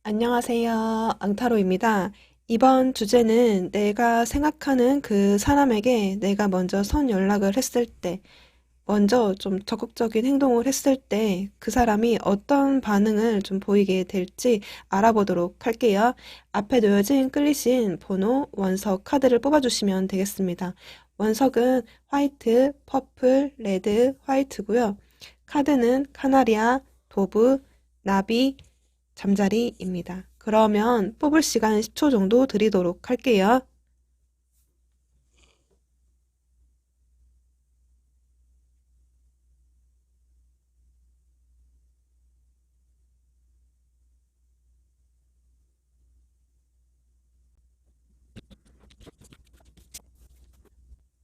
안녕하세요. 앙타로입니다. 이번 주제는 내가 생각하는 그 사람에게 내가 먼저 선 연락을 했을 때, 먼저 좀 적극적인 행동을 했을 때 그 사람이 어떤 반응을 좀 보이게 될지 알아보도록 할게요. 앞에 놓여진 클리신 번호, 원석, 카드를 뽑아주시면 되겠습니다. 원석은 화이트, 퍼플, 레드, 화이트고요. 카드는 카나리아, 도브, 나비, 잠자리입니다. 그러면 뽑을 시간 10초 정도 드리도록 할게요.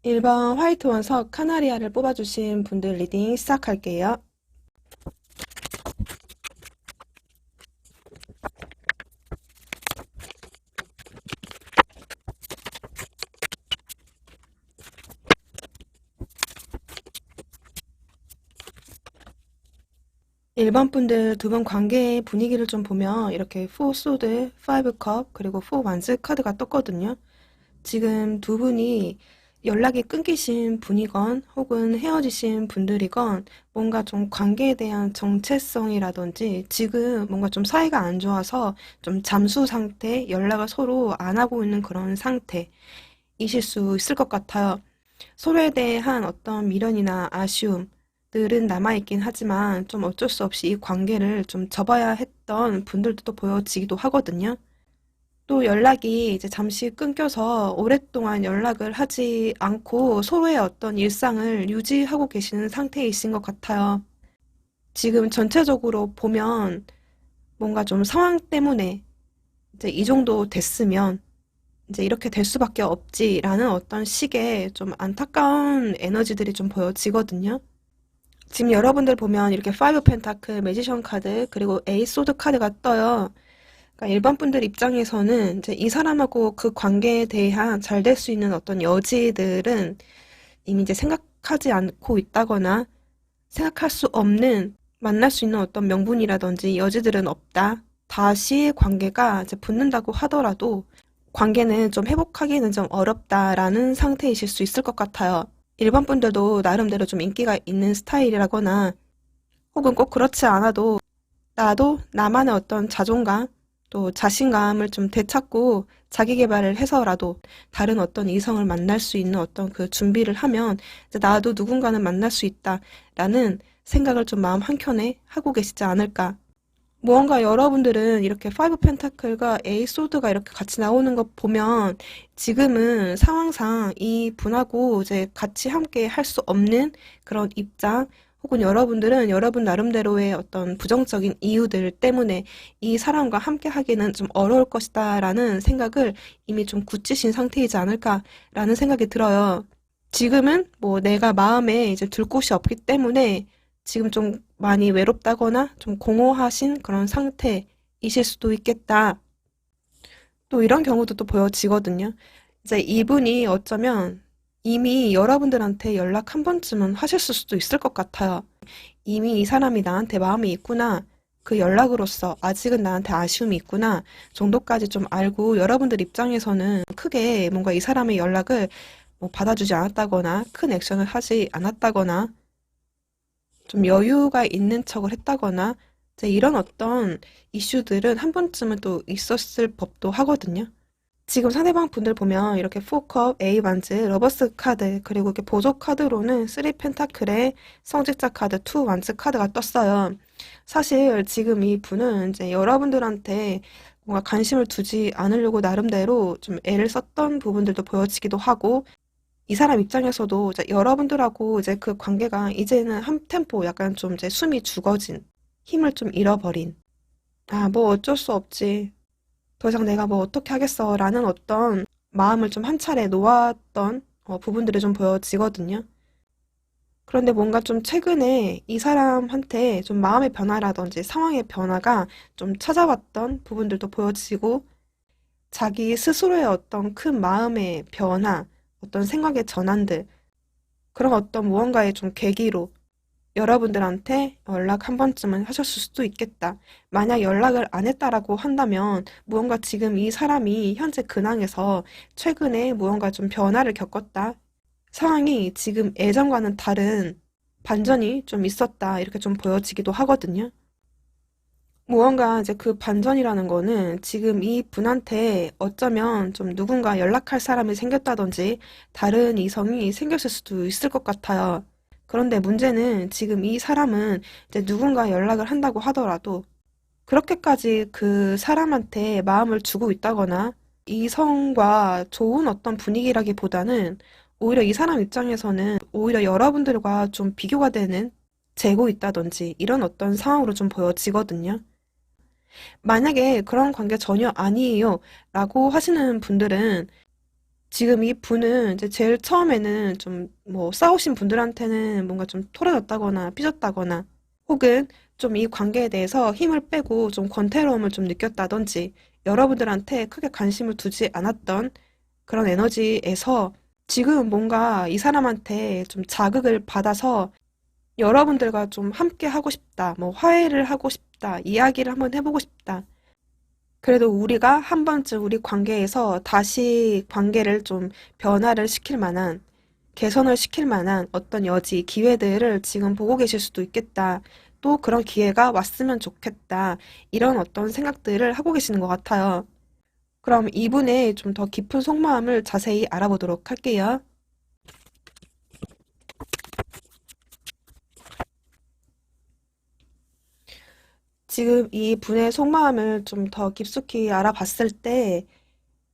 1번 화이트 원석 카나리아를 뽑아주신 분들 리딩 시작할게요. 1번 분들 두 분 관계의 분위기를 좀 보면 이렇게 4 소드, 5 컵, 그리고 4 완즈 카드가 떴거든요. 지금 두 분이 연락이 끊기신 분이건 혹은 헤어지신 분들이건 뭔가 좀 관계에 대한 정체성이라든지 지금 뭔가 좀 사이가 안 좋아서 좀 잠수 상태, 연락을 서로 안 하고 있는 그런 상태이실 수 있을 것 같아요. 서로에 대한 어떤 미련이나 아쉬움들은 남아있긴 하지만 좀 어쩔 수 없이 이 관계를 좀 접어야 했던 분들도 또 보여지기도 하거든요. 또 연락이 이제 잠시 끊겨서 오랫동안 연락을 하지 않고 서로의 어떤 일상을 유지하고 계시는 상태이신 것 같아요. 지금 전체적으로 보면 뭔가 좀 상황 때문에 이제 이 정도 됐으면 이제 이렇게 될 수밖에 없지라는 어떤 식의 좀 안타까운 에너지들이 좀 보여지거든요. 지금 여러분들 보면 이렇게 5 펜타클, 매지션 카드, 그리고 에이스 소드 카드가 떠요. 그러니까 일반 분들 입장에서는 이제 이 사람하고 그 관계에 대한 잘 될 수 있는 어떤 여지들은 이미 이제 생각하지 않고 있다거나 생각할 수 없는 만날 수 있는 어떤 명분이라든지 여지들은 없다. 다시 관계가 이제 붙는다고 하더라도 관계는 좀 회복하기는 좀 어렵다라는 상태이실 수 있을 것 같아요. 일반 분들도 나름대로 좀 인기가 있는 스타일이라거나 혹은 꼭 그렇지 않아도 나도 나만의 어떤 자존감 또 자신감을 좀 되찾고 자기 개발을 해서라도 다른 어떤 이성을 만날 수 있는 어떤 그 준비를 하면 이제 나도 누군가는 만날 수 있다라는 생각을 좀 마음 한켠에 하고 계시지 않을까. 무언가 여러분들은 이렇게 5 펜타클과 에이 소드가 이렇게 같이 나오는 것 보면 지금은 상황상 이 분하고 이제 같이 함께 할 수 없는 그런 입장 혹은 여러분들은 여러분 나름대로의 어떤 부정적인 이유들 때문에 이 사람과 함께 하기는 좀 어려울 것이다라는 생각을 이미 좀 굳히신 상태이지 않을까라는 생각이 들어요. 지금은 뭐 내가 마음에 이제 둘 곳이 없기 때문에 지금 좀 많이 외롭다거나 좀 공허하신 그런 상태이실 수도 있겠다. 또 이런 경우도 또 보여지거든요. 이제 이분이 어쩌면 이미 여러분들한테 연락 한 번쯤은 하셨을 수도 있을 것 같아요. 이미 이 사람이 나한테 마음이 있구나. 그 연락으로서 아직은 나한테 아쉬움이 있구나 정도까지 좀 알고 여러분들 입장에서는 크게 뭔가 이 사람의 연락을 뭐 받아주지 않았다거나 큰 액션을 하지 않았다거나 좀 여유가 있는 척을 했다거나 이제 이런 어떤 이슈들은 한 번쯤은 또 있었을 법도 하거든요. 지금 상대방 분들 보면 이렇게 4컵, A 반즈, 러버스 카드, 그리고 이렇게 보조 카드로는 3 펜타클의 성직자 카드, 2 완즈 카드가 떴어요. 사실 지금 이 분은 이제 여러분들한테 뭔가 관심을 두지 않으려고 나름대로 좀 애를 썼던 부분들도 보여지기도 하고 이 사람 입장에서도 이제 여러분들하고 이제 그 관계가 이제는 한 템포 약간 좀 이제 숨이 죽어진, 힘을 좀 잃어버린, 아, 뭐 어쩔 수 없지. 더 이상 내가 뭐 어떻게 하겠어. 라는 어떤 마음을 좀 한 차례 놓았던 부분들이 좀 보여지거든요. 그런데 뭔가 좀 최근에 이 사람한테 좀 마음의 변화라든지 상황의 변화가 좀 찾아왔던 부분들도 보여지고 자기 스스로의 어떤 큰 마음의 변화, 어떤 생각의 전환들, 그런 어떤 무언가의 좀 계기로 여러분들한테 연락 한 번쯤은 하셨을 수도 있겠다. 만약 연락을 안 했다라고 한다면 무언가 지금 이 사람이 현재 근황에서 최근에 무언가 좀 변화를 겪었다. 상황이 지금 예전과는 다른 반전이 좀 있었다. 이렇게 좀 보여지기도 하거든요. 무언가 이제 그 반전이라는 거는 지금 이 분한테 어쩌면 좀 누군가 연락할 사람이 생겼다든지 다른 이성이 생겼을 수도 있을 것 같아요. 그런데 문제는 지금 이 사람은 이제 누군가 연락을 한다고 하더라도 그렇게까지 그 사람한테 마음을 주고 있다거나 이성과 좋은 어떤 분위기라기보다는 오히려 이 사람 입장에서는 오히려 여러분들과 좀 비교가 되는 재고 있다든지 이런 어떤 상황으로 좀 보여지거든요. 만약에 그런 관계 전혀 아니에요 라고 하시는 분들은 지금 이 분은 이제 제일 처음에는 좀 뭐 싸우신 분들한테는 뭔가 좀 토라졌다거나 삐졌다거나 혹은 좀 이 관계에 대해서 힘을 빼고 좀 권태로움을 좀 느꼈다든지 여러분들한테 크게 관심을 두지 않았던 그런 에너지에서 지금 뭔가 이 사람한테 좀 자극을 받아서 여러분들과 좀 함께 하고 싶다, 뭐 화해를 하고 싶다, 이야기를 한번 해보고 싶다. 그래도 우리가 한 번쯤 우리 관계에서 다시 관계를 좀 변화를 시킬 만한, 개선을 시킬 만한 어떤 여지, 기회들을 지금 보고 계실 수도 있겠다. 또 그런 기회가 왔으면 좋겠다. 이런 어떤 생각들을 하고 계시는 것 같아요. 그럼 이분의 좀 더 깊은 속마음을 자세히 알아보도록 할게요. 지금 이 분의 속마음을 좀 더 깊숙이 알아봤을 때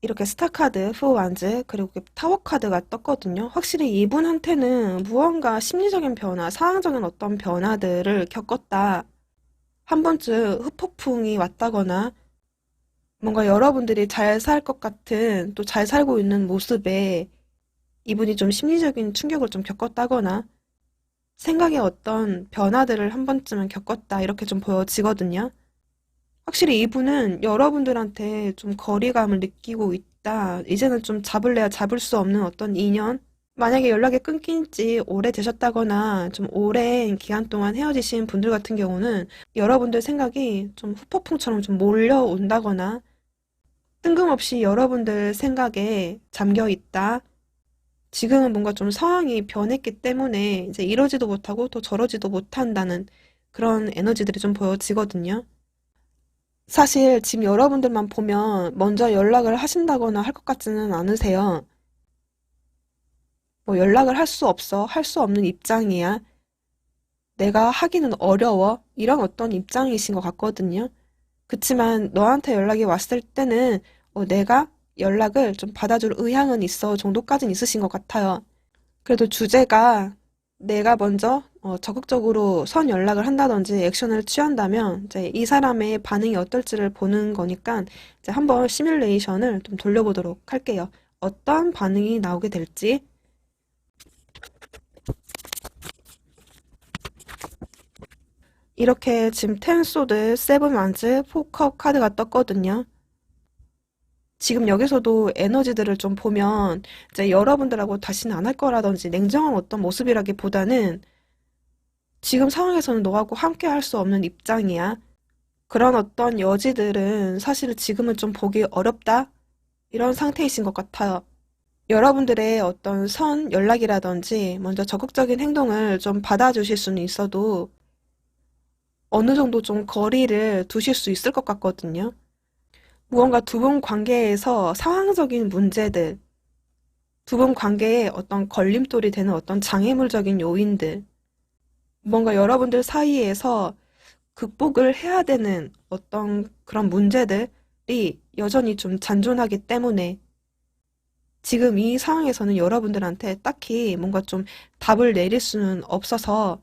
이렇게 스타카드, 후완즈, 그리고 타워 카드가 떴거든요. 확실히 이분한테는 무언가 심리적인 변화, 상황적인 어떤 변화들을 겪었다. 한 번쯤 후폭풍이 왔다거나 뭔가 여러분들이 잘 살 것 같은 또 잘 살고 있는 모습에 이분이 좀 심리적인 충격을 좀 겪었다거나 생각의 어떤 변화들을 한 번쯤은 겪었다. 이렇게 좀 보여지거든요. 확실히 이분은 여러분들한테 좀 거리감을 느끼고 있다. 이제는 좀 잡을래야 잡을 수 없는 어떤 인연? 만약에 연락이 끊긴 지 오래되셨다거나 좀 오랜 기간 동안 헤어지신 분들 같은 경우는 여러분들 생각이 좀 후폭풍처럼 좀 몰려온다거나 뜬금없이 여러분들 생각에 잠겨 있다. 지금은 뭔가 좀 상황이 변했기 때문에 이제 이러지도 못하고 또 저러지도 못한다는 그런 에너지들이 좀 보여지거든요. 사실 지금 여러분들만 보면 먼저 연락을 하신다거나 할 것 같지는 않으세요. 뭐 연락을 할 수 없어. 할 수 없는 입장이야. 내가 하기는 어려워. 이런 어떤 입장이신 것 같거든요. 그치만 너한테 연락이 왔을 때는 내가 연락을 좀 받아줄 의향은 있어 정도까지는 있으신 것 같아요. 그래도 주제가 내가 먼저 적극적으로 선 연락을 한다든지 액션을 취한다면 이제 이 사람의 반응이 어떨지를 보는 거니까 이제 한번 시뮬레이션을 좀 돌려보도록 할게요. 어떤 반응이 나오게 될지. 이렇게 지금 텐 소드, 세븐 완즈, 포커 카드가 떴거든요. 지금 여기서도 에너지들을 좀 보면 이제 여러분들하고 다시는 안 할 거라든지 냉정한 어떤 모습이라기보다는 지금 상황에서는 너하고 함께 할 수 없는 입장이야. 그런 어떤 여지들은 사실 지금은 좀 보기 어렵다. 이런 상태이신 것 같아요. 여러분들의 어떤 선 연락이라든지 먼저 적극적인 행동을 좀 받아주실 수는 있어도 어느 정도 좀 거리를 두실 수 있을 것 같거든요. 무언가 두 분 관계에서 상황적인 문제들, 두 분 관계에 어떤 걸림돌이 되는 어떤 장애물적인 요인들, 뭔가 여러분들 사이에서 극복을 해야 되는 어떤 그런 문제들이 여전히 좀 잔존하기 때문에 지금 이 상황에서는 여러분들한테 딱히 뭔가 좀 답을 내릴 수는 없어서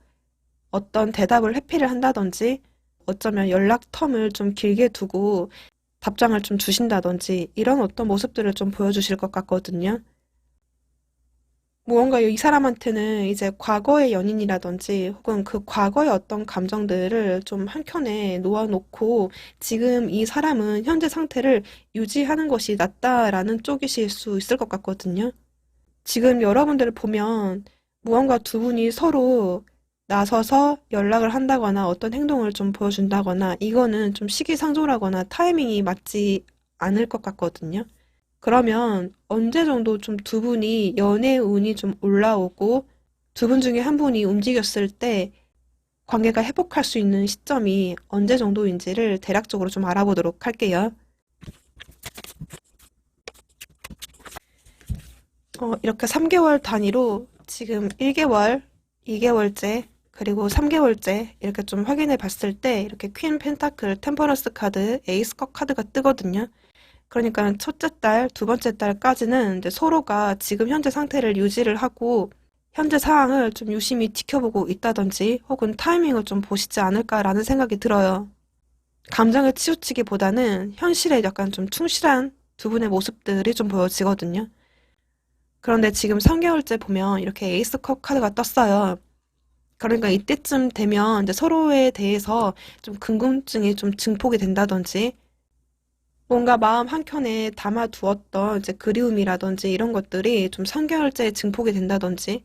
어떤 대답을 회피를 한다든지 어쩌면 연락 텀을 좀 길게 두고 답장을 좀 주신다든지 이런 어떤 모습들을 좀 보여주실 것 같거든요. 무언가 이 사람한테는 이제 과거의 연인이라든지 혹은 그 과거의 어떤 감정들을 좀 한켠에 놓아놓고 지금 이 사람은 현재 상태를 유지하는 것이 낫다라는 쪽이실 수 있을 것 같거든요. 지금 여러분들을 보면 무언가 두 분이 서로 나서서 연락을 한다거나 어떤 행동을 좀 보여준다거나 이거는 좀 시기상조라거나 타이밍이 맞지 않을 것 같거든요. 그러면 언제 정도 좀 두 분이 연애 운이 좀 올라오고 두 분 중에 한 분이 움직였을 때 관계가 회복할 수 있는 시점이 언제 정도인지를 대략적으로 좀 알아보도록 할게요. 이렇게 3개월 단위로 지금 1개월, 2개월째, 그리고 3개월째 이렇게 좀 확인해 봤을 때 이렇게 퀸 펜타클, 템퍼런스 카드, 에이스 컵 카드가 뜨거든요. 그러니까 첫째 달, 두 번째 달까지는 이제 서로가 지금 현재 상태를 유지를 하고 현재 상황을 좀 유심히 지켜보고 있다든지 혹은 타이밍을 좀 보시지 않을까라는 생각이 들어요. 감정에 치우치기보다는 현실에 약간 좀 충실한 두 분의 모습들이 좀 보여지거든요. 그런데 지금 3개월째 보면 이렇게 에이스 컵 카드가 떴어요. 그러니까 이때쯤 되면 이제 서로에 대해서 좀 궁금증이 좀 증폭이 된다든지 뭔가 마음 한켠에 담아두었던 이제 그리움이라든지 이런 것들이 좀 3개월째 증폭이 된다든지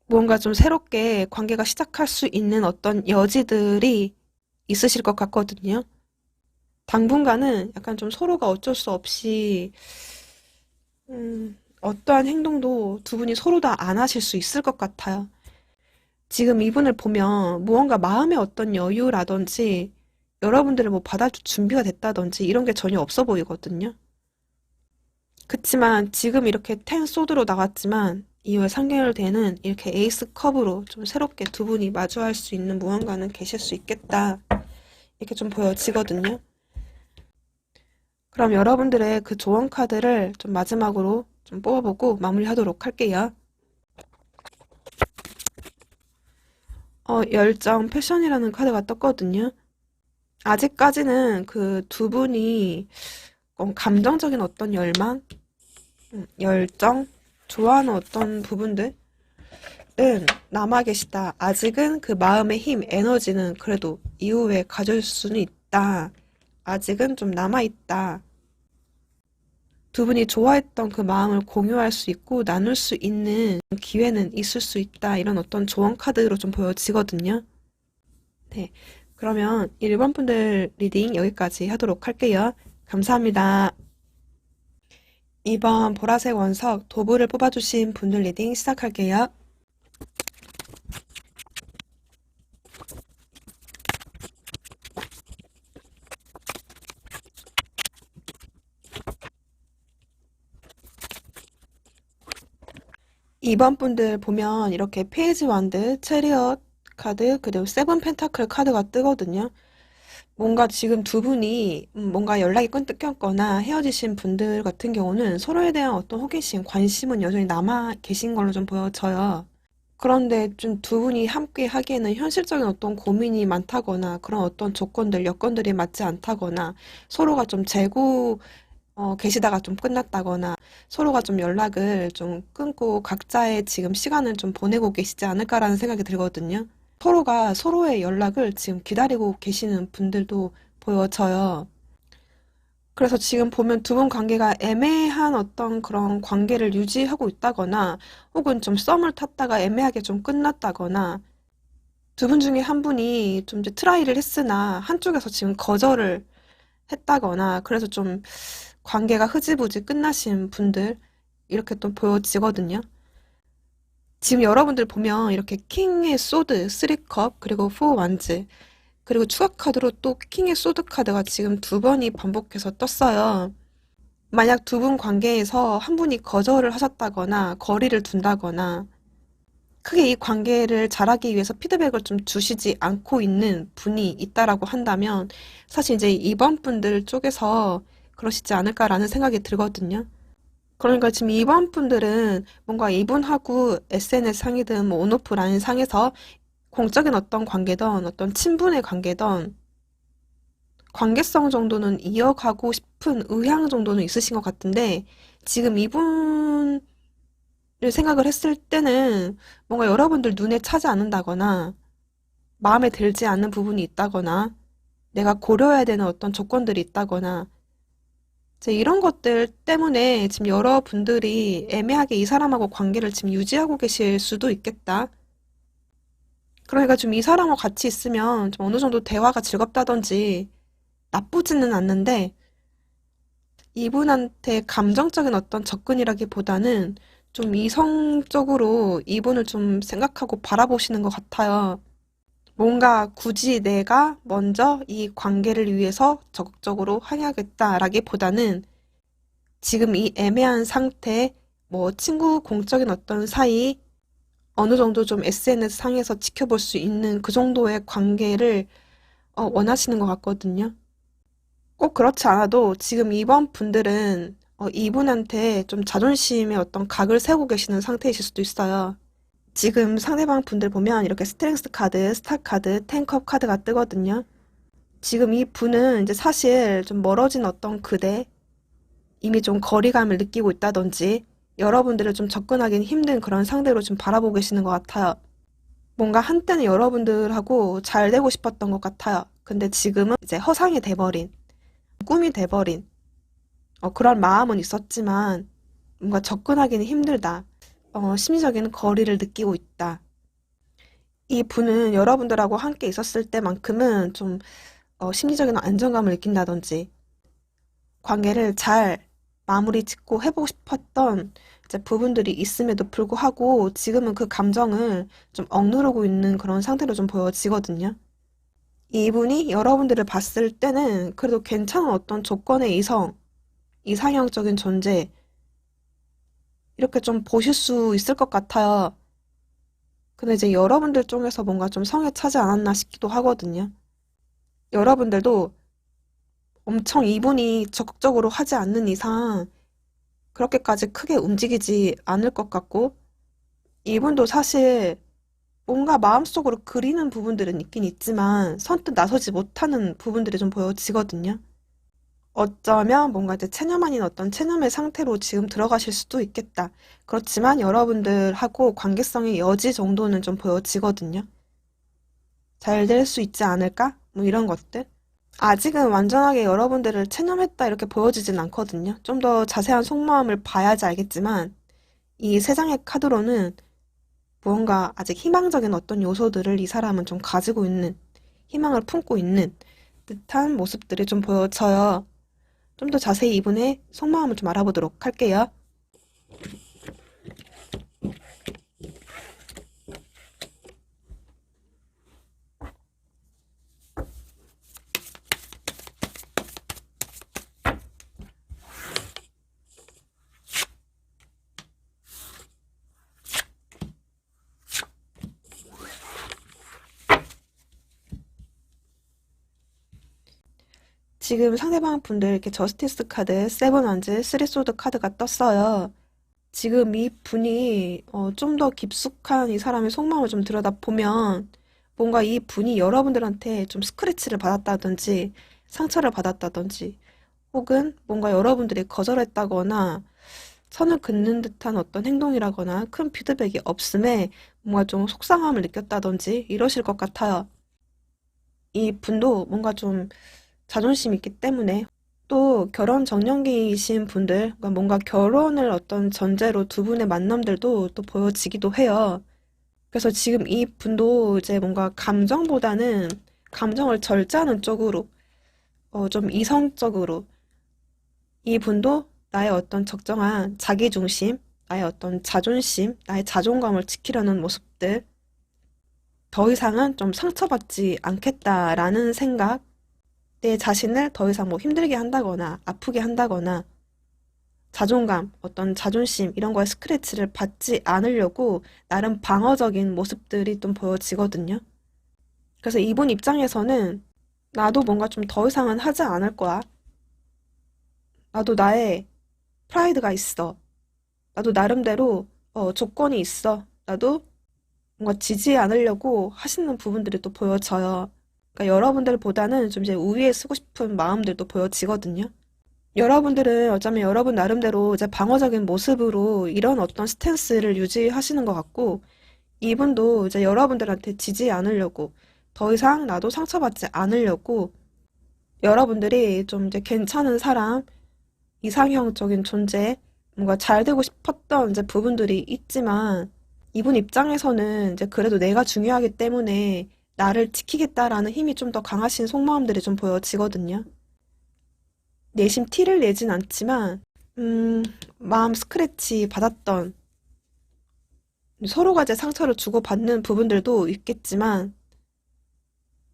뭔가 좀 새롭게 관계가 시작할 수 있는 어떤 여지들이 있으실 것 같거든요. 당분간은 약간 좀 서로가 어쩔 수 없이 어떠한 행동도 두 분이 서로 다 안 하실 수 있을 것 같아요. 지금 이분을 보면 무언가 마음의 어떤 여유라든지 여러분들을 뭐 받아줄 준비가 됐다든지 이런 게 전혀 없어 보이거든요. 그치만 지금 이렇게 텐 소드로 나왔지만 이후에 3개월 뒤에는 이렇게 에이스 컵으로 좀 새롭게 두 분이 마주할 수 있는 무언가는 계실 수 있겠다. 이렇게 좀 보여지거든요. 그럼 여러분들의 그 조언 카드를 좀 마지막으로 좀 뽑아보고 마무리하도록 할게요. 열정, 패션이라는 카드가 떴거든요. 아직까지는 그 두 분이 감정적인 어떤 열망, 열정, 좋아하는 어떤 부분들은 남아 계시다. 아직은 그 마음의 힘, 에너지는 그래도 이후에 가질 수는 있다. 아직은 좀 남아있다. 두 분이 좋아했던 그 마음을 공유할 수 있고 나눌 수 있는 기회는 있을 수 있다. 이런 어떤 조언 카드로 좀 보여지거든요. 네. 그러면 1번 분들 리딩 여기까지 하도록 할게요. 감사합니다. 2번 보라색 원석 도브를 뽑아주신 분들 리딩 시작할게요. 2번 분들 보면 이렇게 페이지 완드, 체리엇 카드, 그리고 세븐 펜타클 카드가 뜨거든요. 뭔가 지금 두 분이 뭔가 연락이 끊겼거나 헤어지신 분들 같은 경우는 서로에 대한 어떤 호기심, 관심은 여전히 남아 계신 걸로 좀 보여져요. 그런데 좀 두 분이 함께 하기에는 현실적인 어떤 고민이 많다거나 그런 어떤 조건들, 여건들이 맞지 않다거나 서로가 좀 재고 계시다가 좀 끝났다거나 서로가 좀 연락을 좀 끊고 각자의 지금 시간을 좀 보내고 계시지 않을까라는 생각이 들거든요. 서로가 서로의 연락을 지금 기다리고 계시는 분들도 보여져요. 그래서 지금 보면 두 분 관계가 애매한 어떤 그런 관계를 유지하고 있다거나 혹은 좀 썸을 탔다가 애매하게 좀 끝났다거나 두 분 중에 한 분이 좀 이제 트라이를 했으나 한쪽에서 지금 거절을 했다거나 그래서 좀 관계가 흐지부지 끝나신 분들 이렇게 또 보여지거든요. 지금 여러분들 보면 이렇게 킹의 소드, 3컵, 그리고 4 완즈, 그리고 추가 카드로 또 킹의 소드 카드가 지금 두 번이 반복해서 떴어요. 만약 두 분 관계에서 한 분이 거절을 하셨다거나 거리를 둔다거나 크게 이 관계를 잘하기 위해서 피드백을 좀 주시지 않고 있는 분이 있다라고 한다면 사실 이제 이번 분들 쪽에서 그러시지 않을까라는 생각이 들거든요. 그러니까 지금 이번 분들은 뭔가 이분하고 SNS 상이든 뭐 온오프라인 상에서 공적인 어떤 관계든 어떤 친분의 관계든 관계성 정도는 이어가고 싶은 의향 정도는 있으신 것 같은데 지금 이분을 생각을 했을 때는 뭔가 여러분들 눈에 차지 않는다거나 마음에 들지 않는 부분이 있다거나 내가 고려해야 되는 어떤 조건들이 있다거나 이제 이런 것들 때문에 지금 여러분들이 애매하게 이 사람하고 관계를 지금 유지하고 계실 수도 있겠다. 그러니까 좀 이 사람하고 같이 있으면 좀 어느 정도 대화가 즐겁다든지 나쁘지는 않는데 이분한테 감정적인 어떤 접근이라기보다는 좀 이성적으로 이분을 좀 생각하고 바라보시는 것 같아요. 뭔가 굳이 내가 먼저 이 관계를 위해서 적극적으로 하야겠다라기보다는 지금 이 애매한 상태, 뭐 친구 공적인 어떤 사이, 어느 정도 좀 SNS 상에서 지켜볼 수 있는 그 정도의 관계를 원하시는 것 같거든요. 꼭 그렇지 않아도 지금 이번 분들은 이분한테 좀 자존심의 어떤 각을 세우고 계시는 상태이실 수도 있어요. 지금 상대방 분들 보면 이렇게 스트렝스 카드, 스타 카드, 텐컵 카드가 뜨거든요. 지금 이 분은 이제 사실 좀 멀어진 어떤 그대, 이미 좀 거리감을 느끼고 있다든지 여러분들을 좀 접근하기는 힘든 그런 상대로 좀 바라보고 계시는 것 같아요. 뭔가 한때는 여러분들하고 잘 되고 싶었던 것 같아요. 근데 지금은 이제 허상이 돼버린, 꿈이 돼버린 그런 마음은 있었지만 뭔가 접근하기는 힘들다. 심리적인 거리를 느끼고 있다. 이 분은 여러분들하고 함께 있었을 때만큼은 좀 심리적인 안정감을 느낀다든지 관계를 잘 마무리 짓고 해보고 싶었던 이제 부분들이 있음에도 불구하고 지금은 그 감정을 좀 억누르고 있는 그런 상태로 좀 보여지거든요. 이분이 여러분들을 봤을 때는 그래도 괜찮은 어떤 조건의 이성, 이상형적인 존재, 이렇게 좀 보실 수 있을 것 같아요. 근데 이제 여러분들 쪽에서 뭔가 좀 성에 차지 않았나 싶기도 하거든요. 여러분들도 엄청 이분이 적극적으로 하지 않는 이상 그렇게까지 크게 움직이지 않을 것 같고, 이분도 사실 뭔가 마음속으로 그리는 부분들은 있긴 있지만 선뜻 나서지 못하는 부분들이 좀 보여지거든요. 어쩌면 뭔가 이제 체념 아닌 어떤 체념의 상태로 지금 들어가실 수도 있겠다. 그렇지만 여러분들하고 관계성의 여지 정도는 좀 보여지거든요. 잘 될 수 있지 않을까? 뭐 이런 것들. 아직은 완전하게 여러분들을 체념했다 이렇게 보여지진 않거든요. 좀 더 자세한 속마음을 봐야지 알겠지만 이 세 장의 카드로는 무언가 아직 희망적인 어떤 요소들을 이 사람은 좀 가지고 있는, 희망을 품고 있는 듯한 모습들이 좀 보여져요. 좀 더 자세히 이분의 속마음을 좀 알아보도록 할게요. 지금 상대방 분들 이렇게 저스티스 카드, 세븐 원즈, 쓰리 소드 카드가 떴어요. 지금 이 분이 좀 더 깊숙한 이 사람의 속마음을 좀 들여다보면 뭔가 이 분이 여러분들한테 좀 스크래치를 받았다든지 상처를 받았다든지 혹은 뭔가 여러분들이 거절했다거나 선을 긋는 듯한 어떤 행동이라거나 큰 피드백이 없음에 뭔가 좀 속상함을 느꼈다든지 이러실 것 같아요. 이 분도 뭔가 좀 자존심이 있기 때문에 또 결혼 정년기이신 분들, 그러니까 뭔가 결혼을 어떤 전제로 두 분의 만남들도 또 보여지기도 해요. 그래서 지금 이 분도 이제 뭔가 감정보다는 감정을 절제하는 쪽으로, 좀 이성적으로 이 분도 나의 어떤 적정한 자기중심, 나의 어떤 자존심, 나의 자존감을 지키려는 모습들, 더 이상은 좀 상처받지 않겠다라는 생각, 내 자신을 더 이상 뭐 힘들게 한다거나 아프게 한다거나 자존감, 어떤 자존심 이런 거에 스크래치를 받지 않으려고 나름 방어적인 모습들이 좀 보여지거든요. 그래서 이분 입장에서는 나도 뭔가 좀 더 이상은 하지 않을 거야. 나도 나의 프라이드가 있어. 나도 나름대로 조건이 있어. 나도 뭔가 지지 않으려고 하시는 부분들이 또 보여져요. 그러니까 여러분들보다는 좀 이제 우위에 쓰고 싶은 마음들도 보여지거든요. 여러분들은 어쩌면 여러분 나름대로 이제 방어적인 모습으로 이런 어떤 스탠스를 유지하시는 것 같고, 이분도 이제 여러분들한테 지지 않으려고, 더 이상 나도 상처받지 않으려고, 여러분들이 좀 이제 괜찮은 사람, 이상형적인 존재, 뭔가 잘 되고 싶었던 이제 부분들이 있지만, 이분 입장에서는 이제 그래도 내가 중요하기 때문에 나를 지키겠다라는 힘이 좀 더 강하신 속마음들이 좀 보여지거든요. 내심 티를 내진 않지만, 마음 스크래치 받았던, 서로가 이제 상처를 주고받는 부분들도 있겠지만,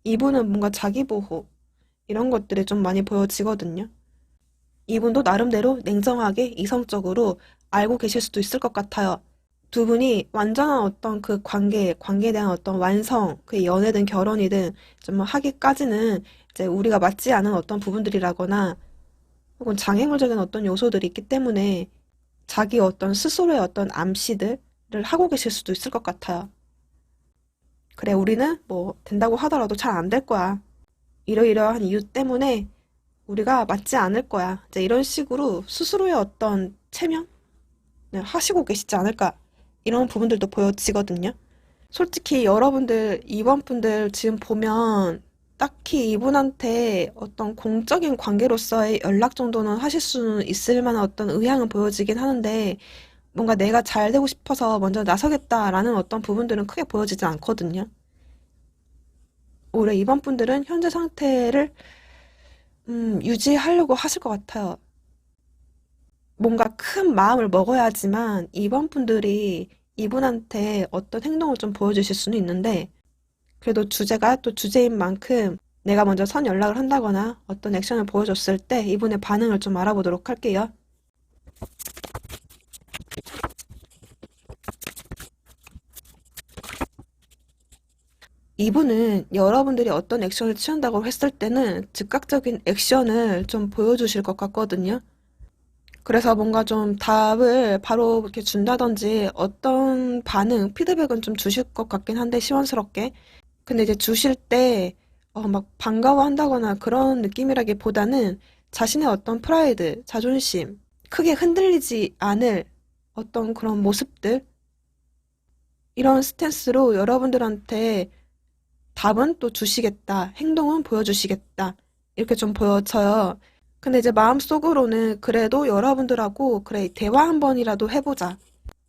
이분은 뭔가 자기 보호, 이런 것들이 좀 많이 보여지거든요. 이분도 나름대로 냉정하게 이성적으로 알고 계실 수도 있을 것 같아요. 두 분이 완전한 어떤 그 관계에 대한 어떤 완성, 그 연애든 결혼이든 좀 하기까지는 이제 우리가 맞지 않은 어떤 부분들이라거나 혹은 장애물적인 어떤 요소들이 있기 때문에 자기 어떤 스스로의 어떤 암시들을 하고 계실 수도 있을 것 같아요. 그래, 우리는 뭐 된다고 하더라도 잘 안 될 거야. 이러이러한 이유 때문에 우리가 맞지 않을 거야. 이제 이런 식으로 스스로의 어떤 체면? 네, 하시고 계시지 않을까. 이런 부분들도 보여지거든요. 솔직히 여러분들, 이번 분들 지금 보면 딱히 이분한테 어떤 공적인 관계로서의 연락 정도는 하실 수 있을 만한 어떤 의향은 보여지긴 하는데 뭔가 내가 잘 되고 싶어서 먼저 나서겠다라는 어떤 부분들은 크게 보여지지 않거든요. 오히려 이번 분들은 현재 상태를 유지하려고 하실 것 같아요. 뭔가 큰 마음을 먹어야지만 이번 분들이 이분한테 어떤 행동을 좀 보여주실 수는 있는데 그래도 주제가 또 주제인 만큼 내가 먼저 선 연락을 한다거나 어떤 액션을 보여줬을 때 이분의 반응을 좀 알아보도록 할게요. 이분은 여러분들이 어떤 액션을 취한다고 했을 때는 즉각적인 액션을 좀 보여주실 것 같거든요. 그래서 뭔가 좀 답을 바로 이렇게 준다든지 어떤 반응, 피드백은 좀 주실 것 같긴 한데 시원스럽게. 근데 이제 주실 때, 막 반가워한다거나 그런 느낌이라기보다는 자신의 어떤 프라이드, 자존심, 크게 흔들리지 않을 어떤 그런 모습들, 이런 스탠스로 여러분들한테 답은 또 주시겠다, 행동은 보여주시겠다, 이렇게 좀 보여져요. 근데 이제 마음속으로는 그래도 여러분들하고, 그래, 대화 한 번이라도 해보자.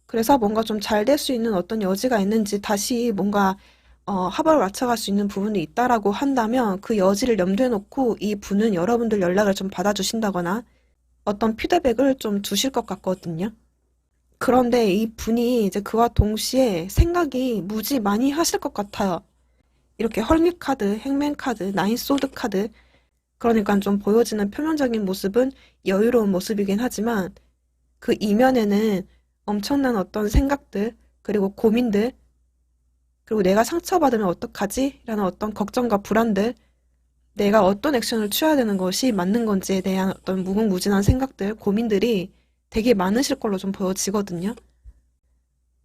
그래서 뭔가 좀 잘 될 수 있는 어떤 여지가 있는지 다시 뭔가 합을 맞춰갈 수 있는 부분이 있다라고 한다면 그 여지를 염두에 놓고 이 분은 여러분들 연락을 좀 받아주신다거나 어떤 피드백을 좀 주실 것 같거든요. 그런데 이 분이 이제 그와 동시에 생각이 무지 많이 하실 것 같아요. 이렇게 헐미 카드, 행맨 카드, 나인 소드 카드 그러니까 좀 보여지는 표면적인 모습은 여유로운 모습이긴 하지만 그 이면에는 엄청난 어떤 생각들 그리고 고민들 그리고 내가 상처받으면 어떡하지? 라는 어떤 걱정과 불안들, 내가 어떤 액션을 취해야 되는 것이 맞는 건지에 대한 어떤 무궁무진한 생각들, 고민들이 되게 많으실 걸로 좀 보여지거든요.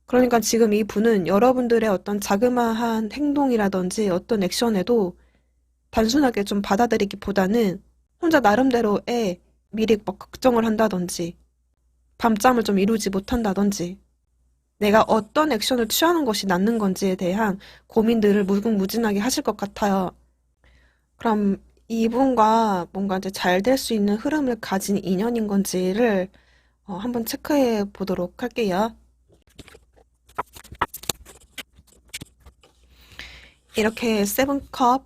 그러니까 지금 이 분은 여러분들의 어떤 자그마한 행동이라든지 어떤 액션에도 단순하게 좀 받아들이기보다는 혼자 나름대로의 미리 막 걱정을 한다든지, 밤잠을 좀 이루지 못한다든지, 내가 어떤 액션을 취하는 것이 낫는 건지에 대한 고민들을 무궁무진하게 하실 것 같아요. 그럼 이분과 뭔가 이제 잘 될 수 있는 흐름을 가진 인연인 건지를 한번 체크해 보도록 할게요. 이렇게 세븐컵,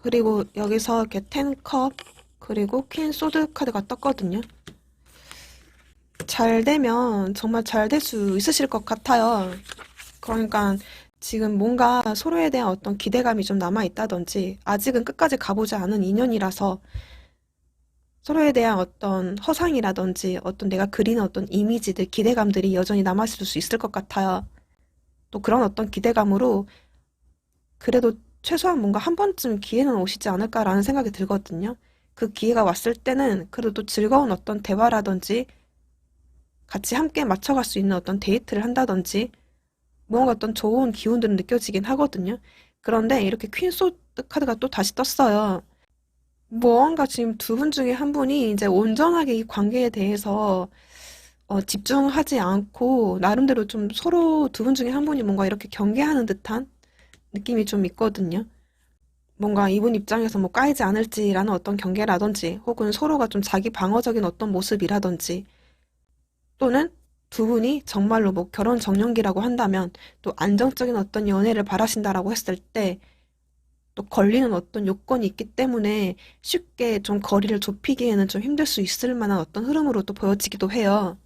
그리고 여기서 이렇게 텐컵, 그리고 퀸 소드 카드가 떴거든요. 잘 되면 정말 잘 될 수 있으실 것 같아요. 그러니까 지금 뭔가 서로에 대한 어떤 기대감이 좀 남아있다든지 아직은 끝까지 가보지 않은 인연이라서 서로에 대한 어떤 허상이라든지 어떤 내가 그리는 어떤 이미지들, 기대감들이 여전히 남아있을 수 있을 것 같아요. 또 그런 어떤 기대감으로 그래도 최소한 뭔가 한 번쯤 기회는 오시지 않을까라는 생각이 들거든요. 그 기회가 왔을 때는 그래도 즐거운 어떤 대화라든지 같이 함께 맞춰갈 수 있는 어떤 데이트를 한다든지 뭔가 어떤 좋은 기운들은 느껴지긴 하거든요. 그런데 이렇게 퀸 소드 카드가 또 다시 떴어요. 무언가 지금 두 분 중에 한 분이 이제 온전하게 이 관계에 대해서 집중하지 않고 나름대로 좀 서로 두 분 중에 한 분이 뭔가 이렇게 경계하는 듯한 느낌이 좀 있거든요. 뭔가 이분 입장에서 뭐 까이지 않을지라는 어떤 경계라든지 혹은 서로가 좀 자기 방어적인 어떤 모습이라든지 또는 두 분이 정말로 뭐 결혼 정년기라고 한다면 또 안정적인 어떤 연애를 바라신다라고 했을 때 또 걸리는 어떤 요건이 있기 때문에 쉽게 좀 거리를 좁히기에는 좀 힘들 수 있을 만한 어떤 흐름으로 또 보여지기도 해요.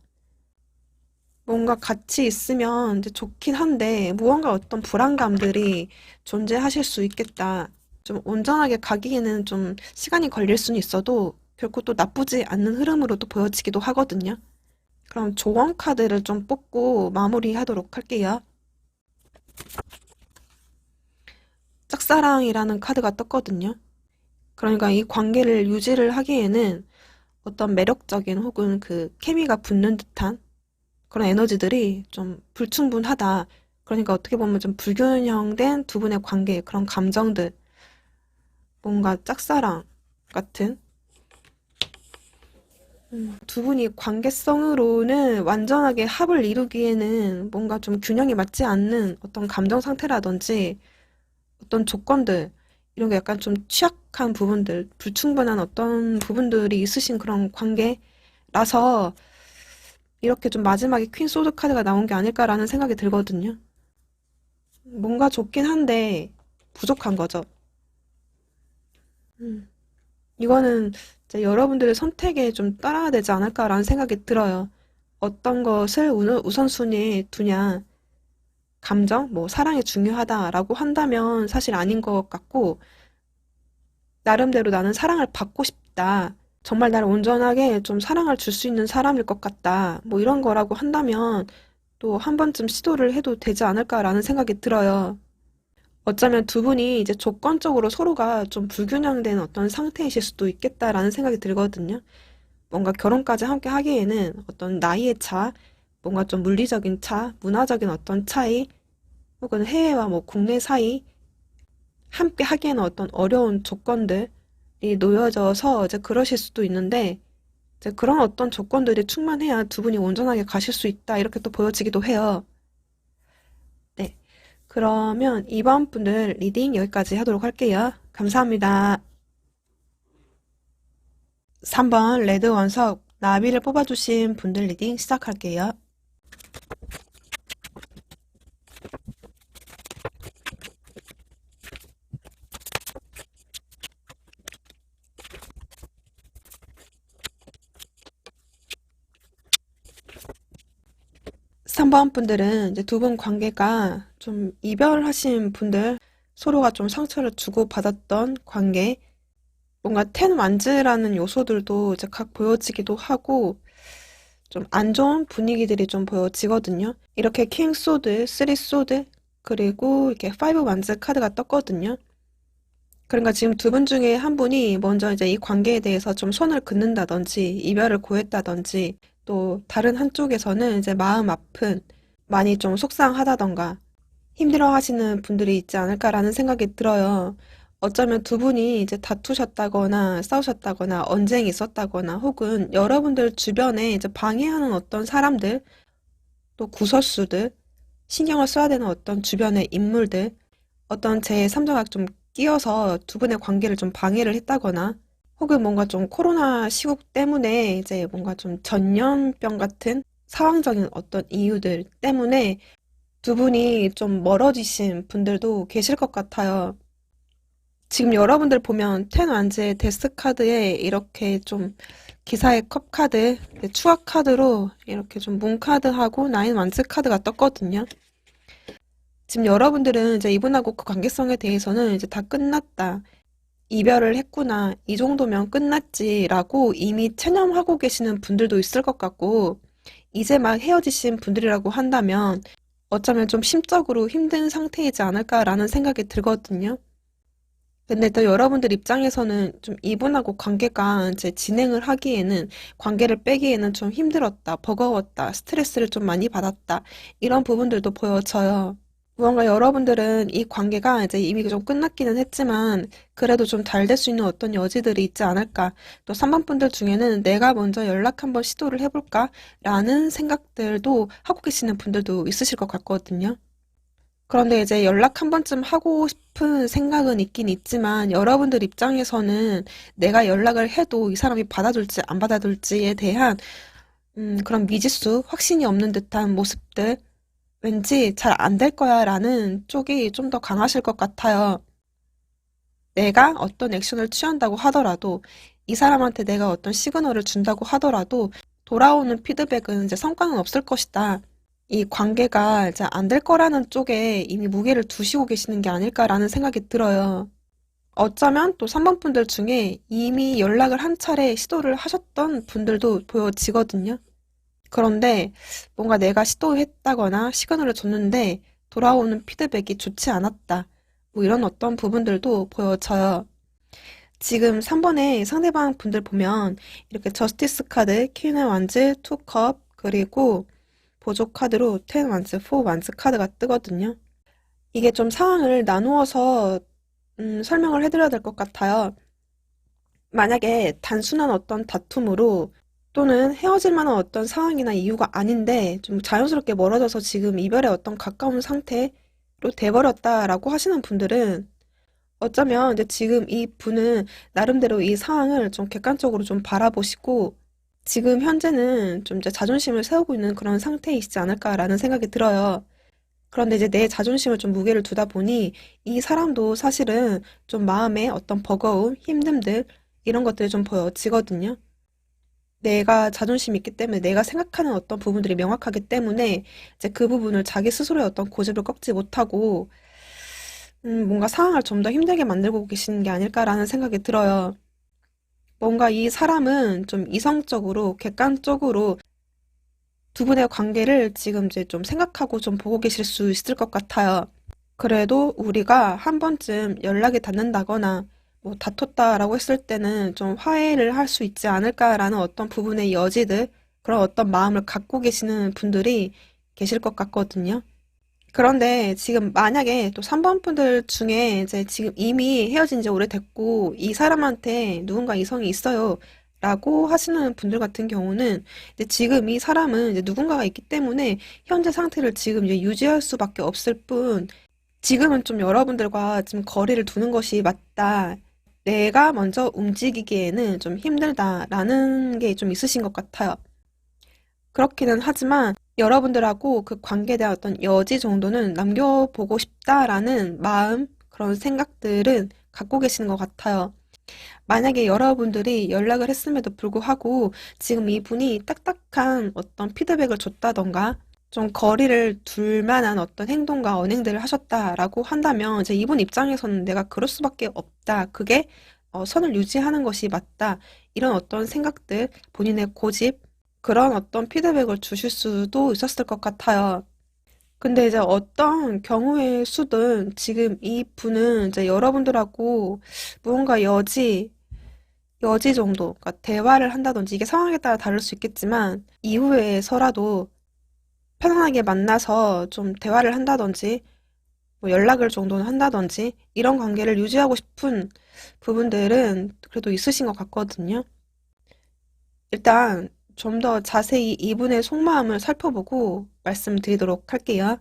뭔가 같이 있으면 이제 좋긴 한데 무언가 어떤 불안감들이 존재하실 수 있겠다. 좀 온전하게 가기에는 좀 시간이 걸릴 수는 있어도 결코 또 나쁘지 않는 흐름으로 또 보여지기도 하거든요. 그럼 조언 카드를 좀 뽑고 마무리하도록 할게요. 짝사랑이라는 카드가 떴거든요. 그러니까 이 관계를 유지를 하기에는 어떤 매력적인 혹은 그 케미가 붙는 듯한 그런 에너지들이 좀 불충분하다. 그러니까 어떻게 보면 좀 불균형된 두 분의 관계, 그런 감정들, 뭔가 짝사랑 같은 두 분이 관계성으로는 완전하게 합을 이루기에는 뭔가 좀 균형이 맞지 않는 어떤 감정 상태라든지 어떤 조건들, 이런 게 약간 좀 취약한 부분들, 불충분한 어떤 부분들이 있으신 그런 관계라서 이렇게 좀 마지막에 퀸 소드 카드가 나온 게 아닐까라는 생각이 들거든요. 뭔가 좋긴 한데 부족한 거죠. 음, 이거는 이제 여러분들의 선택에 좀 따라야 되지 않을까라는 생각이 들어요. 어떤 것을 우선순위에 두냐, 감정, 뭐 사랑이 중요하다라고 한다면 사실 아닌 것 같고, 나름대로 나는 사랑을 받고 싶다. 정말 나를 온전하게 좀 사랑을 줄 수 있는 사람일 것 같다. 뭐 이런 거라고 한다면 또 한 번쯤 시도를 해도 되지 않을까라는 생각이 들어요. 어쩌면 두 분이 이제 조건적으로 서로가 좀 불균형된 어떤 상태이실 수도 있겠다라는 생각이 들거든요. 뭔가 결혼까지 함께 하기에는 어떤 나이의 차, 뭔가 좀 물리적인 차, 문화적인 어떤 차이, 혹은 해외와 뭐 국내 사이, 함께 하기에는 어떤 어려운 조건들이 놓여져서 이제 그러실 수도 있는데, 이제 그런 어떤 조건들이 충만해야 두 분이 온전하게 가실 수 있다, 이렇게 또 보여지기도 해요. 네. 그러면 이번 분들 리딩 여기까지 하도록 할게요. 감사합니다. 3번 레드 원석 나비를 뽑아주신 분들 리딩 시작할게요. 3번 분들은 이제 두 분 관계가 좀 이별하신 분들, 서로가 좀 상처를 주고받았던 관계, 뭔가 텐 완즈라는 요소들도 이제 각 보여지기도 하고, 좀 안 좋은 분위기들이 좀 보여지거든요. 이렇게 킹 소드, 쓰리 소드, 그리고 이렇게 파이브 완즈 카드가 떴거든요. 그러니까 지금 두 분 중에 한 분이 먼저 이제 이 관계에 대해서 좀 손을 긋는다든지, 이별을 고했다든지, 또 다른 한쪽에서는 이제 마음 아픈, 많이 좀 속상하다던가, 힘들어 하시는 분들이 있지 않을까라는 생각이 들어요. 어쩌면 두 분이 이제 다투셨다거나 싸우셨다거나 언쟁이 있었다거나 혹은 여러분들 주변에 이제 방해하는 어떤 사람들, 또 구설수들, 신경을 써야 되는 어떤 주변의 인물들, 어떤 제3자가 좀 끼어서 두 분의 관계를 좀 방해를 했다거나 혹은 뭔가 좀 코로나 시국 때문에 이제 뭔가 좀 전염병 같은 상황적인 어떤 이유들 때문에 두 분이 좀 멀어지신 분들도 계실 것 같아요. 지금 여러분들 보면 텐 완즈의 데스 카드에 이렇게 좀 기사의 컵 카드, 추억 카드로 이렇게 좀 문 카드하고 나인 완즈 카드가 떴거든요. 지금 여러분들은 이제 이분하고 그 관계성에 대해서는 이제 다 끝났다. 이별을 했구나. 이 정도면 끝났지라고 이미 체념하고 계시는 분들도 있을 것 같고, 이제 막 헤어지신 분들이라고 한다면 어쩌면 좀 심적으로 힘든 상태이지 않을까라는 생각이 들거든요. 근데 또 여러분들 입장에서는 좀 이분하고 관계가 이제 진행을 하기에는 관계를 빼기에는 좀 힘들었다, 버거웠다, 스트레스를 좀 많이 받았다, 이런 부분들도 보여져요. 무언가 여러분들은 이 관계가 이제 이미 좀 끝났기는 했지만 그래도 좀 잘 될 수 있는 어떤 여지들이 있지 않을까. 또 3번 분들 중에는 내가 먼저 연락 한번 시도를 해볼까? 라는 생각들도 하고 계시는 분들도 있으실 것 같거든요. 그런데 이제 연락 한 번쯤 하고 싶은 생각은 있긴 있지만 여러분들 입장에서는 내가 연락을 해도 이 사람이 받아줄지 안 받아줄지에 대한 그런 미지수, 확신이 없는 듯한 모습들, 왠지 잘 안 될 거야 라는 쪽이 좀 더 강하실 것 같아요. 내가 어떤 액션을 취한다고 하더라도, 이 사람한테 내가 어떤 시그널을 준다고 하더라도, 돌아오는 피드백은 이제 성과는 없을 것이다. 이 관계가 이제 안 될 거라는 쪽에 이미 무게를 두시고 계시는 게 아닐까라는 생각이 들어요. 어쩌면 또 3번 분들 중에 이미 연락을 한 차례 시도를 하셨던 분들도 보여지거든요. 그런데 뭔가 내가 시도했다거나 시그널을 줬는데 돌아오는 피드백이 좋지 않았다. 뭐 이런 어떤 부분들도 보여져요. 지금 3번에 상대방 분들 보면 이렇게 저스티스 카드, 퀸의 완즈, 투컵, 그리고 보조 카드로 10 완즈, 4 완즈 카드가 뜨거든요. 이게 좀 상황을 나누어서 설명을 해드려야 될 것 같아요. 만약에 단순한 어떤 다툼으로 또는 헤어질 만한 어떤 상황이나 이유가 아닌데 좀 자연스럽게 멀어져서 지금 이별에 어떤 가까운 상태로 돼버렸다라고 하시는 분들은 어쩌면 이제 지금 이 분은 나름대로 이 상황을 좀 객관적으로 좀 바라보시고 지금 현재는 좀 이제 자존심을 세우고 있는 그런 상태이시지 않을까라는 생각이 들어요. 그런데 이제 내 자존심을 좀 무게를 두다 보니 이 사람도 사실은 좀 마음에 어떤 버거움, 힘듦들 이런 것들이 좀 보여지거든요. 내가 자존심이 있기 때문에 내가 생각하는 어떤 부분들이 명확하기 때문에 이제 그 부분을 자기 스스로의 어떤 고집을 꺾지 못하고 뭔가 상황을 좀 더 힘들게 만들고 계시는 게 아닐까라는 생각이 들어요. 뭔가 이 사람은 좀 이성적으로, 객관적으로 두 분의 관계를 지금 이제 좀 생각하고 좀 보고 계실 수 있을 것 같아요. 그래도 우리가 한 번쯤 연락이 닿는다거나 뭐 다퉜다라고 했을 때는 좀 화해를 할 수 있지 않을까라는 어떤 부분의 여지들, 그런 어떤 마음을 갖고 계시는 분들이 계실 것 같거든요. 그런데 지금 만약에 또 3번 분들 중에 이제 지금 이미 헤어진 지 오래됐고 이 사람한테 누군가 이성이 있어요. 라고 하시는 분들 같은 경우는 이제 지금 이 사람은 이제 누군가가 있기 때문에 현재 상태를 지금 이제 유지할 수밖에 없을 뿐 지금은 좀 여러분들과 좀 거리를 두는 것이 맞다. 내가 먼저 움직이기에는 좀 힘들다라는 게 좀 있으신 것 같아요. 그렇기는 하지만 여러분들하고 그 관계에 대한 어떤 여지 정도는 남겨보고 싶다라는 마음, 그런 생각들은 갖고 계시는 것 같아요. 만약에 여러분들이 연락을 했음에도 불구하고 지금 이분이 딱딱한 어떤 피드백을 줬다던가 좀 거리를 둘 만한 어떤 행동과 언행들을 하셨다라고 한다면 이제 이분 입장에서는 내가 그럴 수밖에 없다. 그게 선을 유지하는 것이 맞다. 이런 어떤 생각들, 본인의 고집, 그런 어떤 피드백을 주실 수도 있었을 것 같아요. 근데 이제 어떤 경우의 수든 지금 이 분은 이제 여러분들하고 무언가 여지 정도, 그러니까 대화를 한다든지 이게 상황에 따라 다를 수 있겠지만 이후에서라도 편안하게 만나서 좀 대화를 한다든지 뭐 연락을 정도는 한다든지 이런 관계를 유지하고 싶은 부분들은 그래도 있으신 것 같거든요. 일단 좀 더 자세히 이분의 속마음을 살펴보고 말씀드리도록 할게요.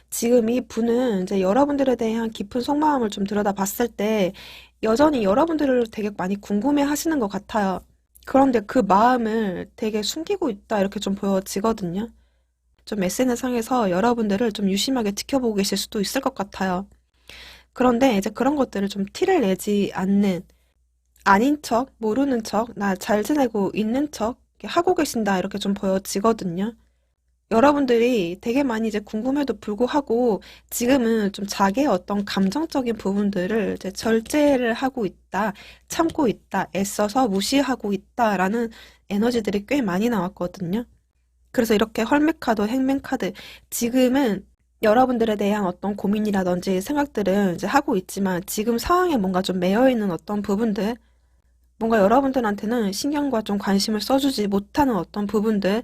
지금 이 분은 이제 여러분들에 대한 깊은 속마음을 좀 들여다봤을 때 여전히 여러분들을 되게 많이 궁금해 하시는 것 같아요. 그런데 그 마음을 되게 숨기고 있다 이렇게 좀 보여지거든요. 좀 SNS상에서 여러분들을 좀 유심하게 지켜보고 계실 수도 있을 것 같아요. 그런데 이제 그런 것들을 좀 티를 내지 않는 아닌 척, 모르는 척, 나 잘 지내고 있는 척 이렇게 하고 계신다 이렇게 좀 보여지거든요. 여러분들이 되게 많이 이제 궁금해도 불구하고 지금은 좀 자기의 어떤 감정적인 부분들을 이제 절제를 하고 있다, 참고 있다, 애써서 무시하고 있다라는 에너지들이 꽤 많이 나왔거든요. 그래서 이렇게 헐메카드, 행맨카드, 지금은 여러분들에 대한 어떤 고민이라든지 생각들은 이제 하고 있지만 지금 상황에 뭔가 좀 매여 있는 어떤 부분들, 뭔가 여러분들한테는 신경과 좀 관심을 써주지 못하는 어떤 부분들,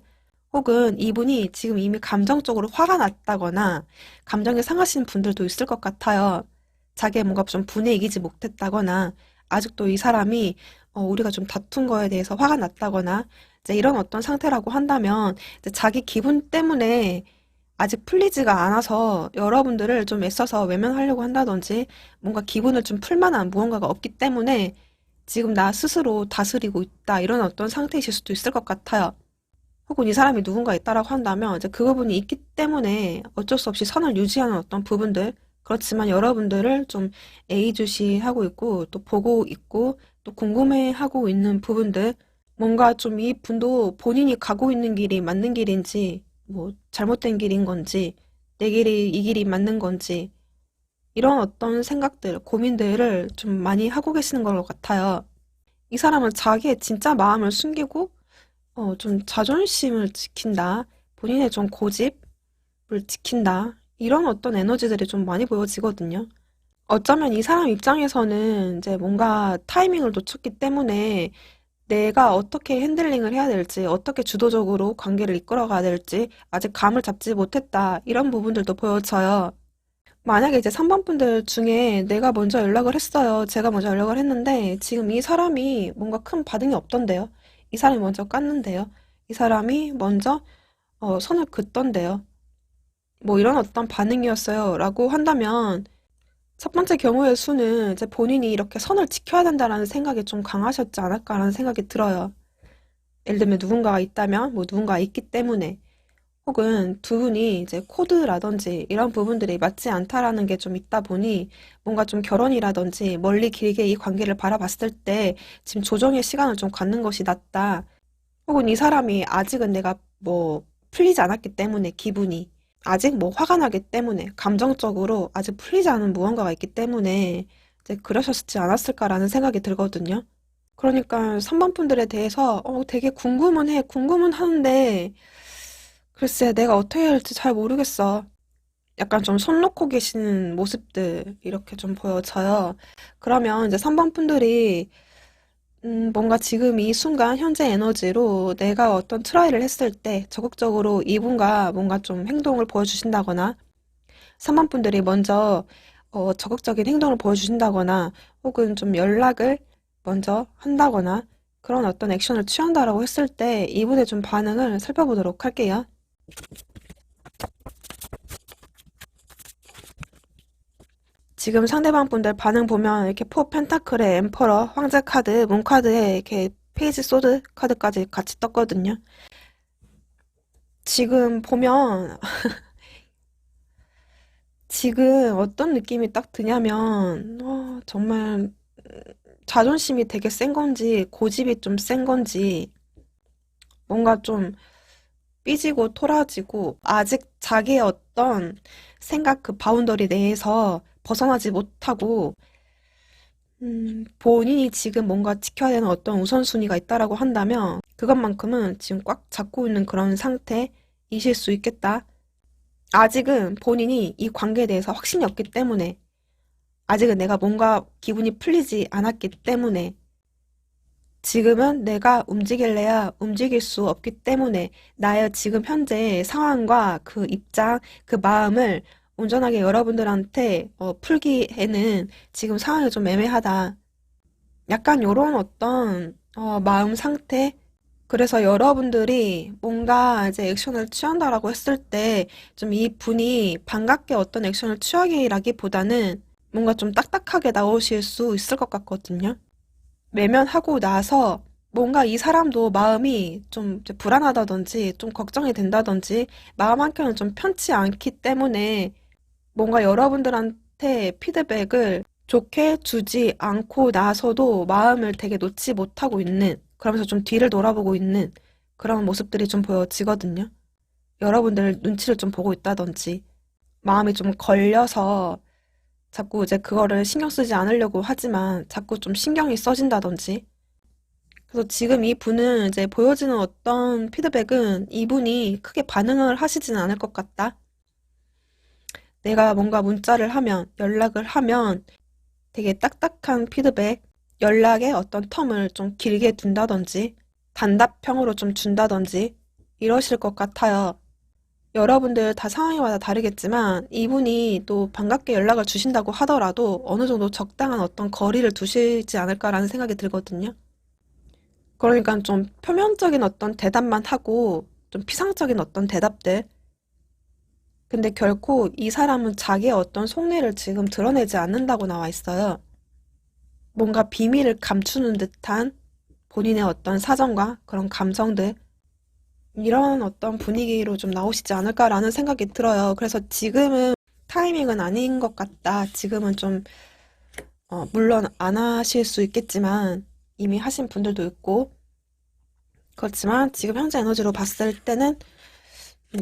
혹은 이분이 지금 이미 감정적으로 화가 났다거나 감정이 상하신 분들도 있을 것 같아요. 자기의 뭔가 좀 분에 이기지 못했다거나 아직도 이 사람이 우리가 좀 다툰 거에 대해서 화가 났다거나 이제 이런 어떤 상태라고 한다면 이제 자기 기분 때문에 아직 풀리지가 않아서 여러분들을 좀 애써서 외면하려고 한다든지 뭔가 기분을 좀 풀만한 무언가가 없기 때문에 지금 나 스스로 다스리고 있다 이런 어떤 상태이실 수도 있을 것 같아요. 혹은 이 사람이 누군가 있다라고 한다면 이제 그 부분이 있기 때문에 어쩔 수 없이 선을 유지하는 어떤 부분들 그렇지만 여러분들을 좀 애의주시하고 있고 또 보고 있고 또 궁금해하고 있는 부분들 뭔가 좀 이 분도 본인이 가고 있는 길이 맞는 길인지 뭐 잘못된 길인 건지 내 길이 이 길이 맞는 건지 이런 어떤 생각들, 고민들을 좀 많이 하고 계시는 것 같아요. 이 사람은 자기의 진짜 마음을 숨기고 좀 자존심을 지킨다. 본인의 좀 고집을 지킨다. 이런 어떤 에너지들이 좀 많이 보여지거든요. 어쩌면 이 사람 입장에서는 이제 뭔가 타이밍을 놓쳤기 때문에 내가 어떻게 핸들링을 해야 될지, 어떻게 주도적으로 관계를 이끌어가야 될지 아직 감을 잡지 못했다. 이런 부분들도 보여져요. 만약에 이제 3번 분들 중에 내가 먼저 연락을 했어요. 제가 먼저 연락을 했는데 지금 이 사람이 뭔가 큰 반응이 없던데요. 이 사람이 먼저 깠는데요. 이 사람이 먼저 선을 긋던데요. 뭐 이런 어떤 반응이었어요. 라고 한다면 첫 번째 경우의 수는 이제 본인이 이렇게 선을 지켜야 된다라는 생각이 좀 강하셨지 않을까라는 생각이 들어요. 예를 들면 누군가가 있다면 뭐 누군가가 있기 때문에 혹은 두 분이 이제 코드라든지 이런 부분들이 맞지 않다라는 게 좀 있다 보니 뭔가 좀 결혼이라든지 멀리 길게 이 관계를 바라봤을 때 지금 조정의 시간을 좀 갖는 것이 낫다. 혹은 이 사람이 아직은 내가 뭐 풀리지 않았기 때문에 기분이 아직 뭐 화가 나기 때문에 감정적으로 아직 풀리지 않은 무언가가 있기 때문에 이제 그러셨지 않았을까라는 생각이 들거든요. 그러니까 3번 분들에 대해서 되게 궁금은 해. 궁금은 하는데 글쎄 내가 어떻게 해야 할지 잘 모르겠어. 약간 좀 손 놓고 계시는 모습들 이렇게 좀 보여져요. 그러면 이제 3번 분들이 뭔가 지금 이 순간 현재 에너지로 내가 어떤 트라이를 했을 때 적극적으로 이분과 뭔가 좀 행동을 보여주신다거나 3번 분들이 먼저 적극적인 행동을 보여주신다거나 혹은 좀 연락을 먼저 한다거나 그런 어떤 액션을 취한다라고 했을 때 이분의 좀 반응을 살펴보도록 할게요. 지금 상대방 분들 반응 보면 이렇게 포 펜타클의 엠퍼러, 황제 카드, 문 카드에 이렇게 페이지 소드 카드까지 같이 떴거든요. 지금 보면 지금 어떤 느낌이 딱 드냐면 정말 자존심이 되게 센 건지 고집이 좀 센 건지 뭔가 좀 삐지고 토라지고 아직 자기의 어떤 생각 그 바운더리 내에서 벗어나지 못하고 본인이 지금 뭔가 지켜야 되는 어떤 우선순위가 있다라고 한다면 그것만큼은 지금 꽉 잡고 있는 그런 상태이실 수 있겠다. 아직은 본인이 이 관계에 대해서 확신이 없기 때문에 아직은 내가 뭔가 기분이 풀리지 않았기 때문에 지금은 내가 움직일래야 움직일 수 없기 때문에 나의 지금 현재 상황과 그 입장, 그 마음을 온전하게 여러분들한테 풀기에는 지금 상황이 좀 애매하다. 약간 요런 어떤 마음 상태? 그래서 여러분들이 뭔가 이제 액션을 취한다라고 했을 때 좀 이 분이 반갑게 어떤 액션을 취하기라기보다는 뭔가 좀 딱딱하게 나오실 수 있을 것 같거든요. 외면하고 나서 뭔가 이 사람도 마음이 좀 이제 불안하다든지 좀 걱정이 된다든지 마음 한켠은 좀 편치 않기 때문에 뭔가 여러분들한테 피드백을 좋게 주지 않고 나서도 마음을 되게 놓지 못하고 있는 그러면서 좀 뒤를 돌아보고 있는 그런 모습들이 좀 보여지거든요. 여러분들 눈치를 좀 보고 있다든지 마음이 좀 걸려서 자꾸 이제 그거를 신경 쓰지 않으려고 하지만 자꾸 좀 신경이 써진다든지 그래서 지금 이 분은 이제 보여지는 어떤 피드백은 이분이 크게 반응을 하시지는 않을 것 같다. 내가 뭔가 문자를 하면 연락을 하면 되게 딱딱한 피드백, 연락의 어떤 텀을 좀 길게 둔다든지 단답형으로 좀 준다든지 이러실 것 같아요. 여러분들 다 상황마다 다르겠지만 이분이 또 반갑게 연락을 주신다고 하더라도 어느 정도 적당한 어떤 거리를 두시지 않을까라는 생각이 들거든요. 그러니까 좀 표면적인 어떤 대답만 하고 좀 피상적인 어떤 대답들 근데 결코 이 사람은 자기의 어떤 속내를 지금 드러내지 않는다고 나와 있어요. 뭔가 비밀을 감추는 듯한 본인의 어떤 사정과 그런 감정들, 이런 어떤 분위기로 좀 나오시지 않을까라는 생각이 들어요. 그래서 지금은 타이밍은 아닌 것 같다. 지금은 좀, 물론 안 하실 수 있겠지만, 이미 하신 분들도 있고, 그렇지만 지금 현재 에너지로 봤을 때는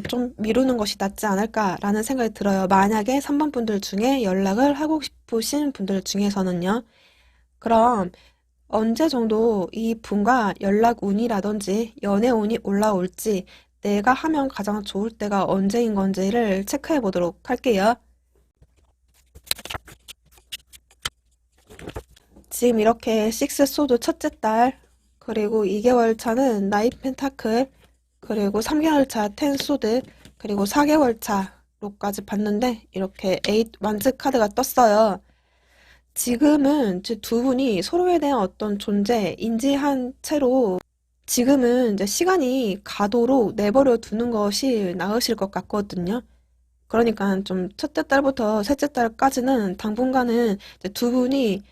좀 미루는 것이 낫지 않을까라는 생각이 들어요. 만약에 3번 분들 중에 연락을 하고 싶으신 분들 중에서는요. 그럼 언제 정도 이 분과 연락 운이라든지 연애 운이 올라올지 내가 하면 가장 좋을 때가 언제인 건지를 체크해 보도록 할게요. 지금 이렇게 식스 소드 첫째 달, 그리고 2개월 차는 나이 펜타클, 그리고 3개월 차 텐 소드, 그리고 4개월 차로까지 봤는데 이렇게 에잇 완즈 카드가 떴어요. 지금은 이제 두 분이 서로에 대한 어떤 존재 인지한 채로 지금은 이제 시간이 가도록 내버려 두는 것이 나으실 것 같거든요. 그러니까 좀 첫째 달부터 셋째 달까지는 당분간은 이제 두 분이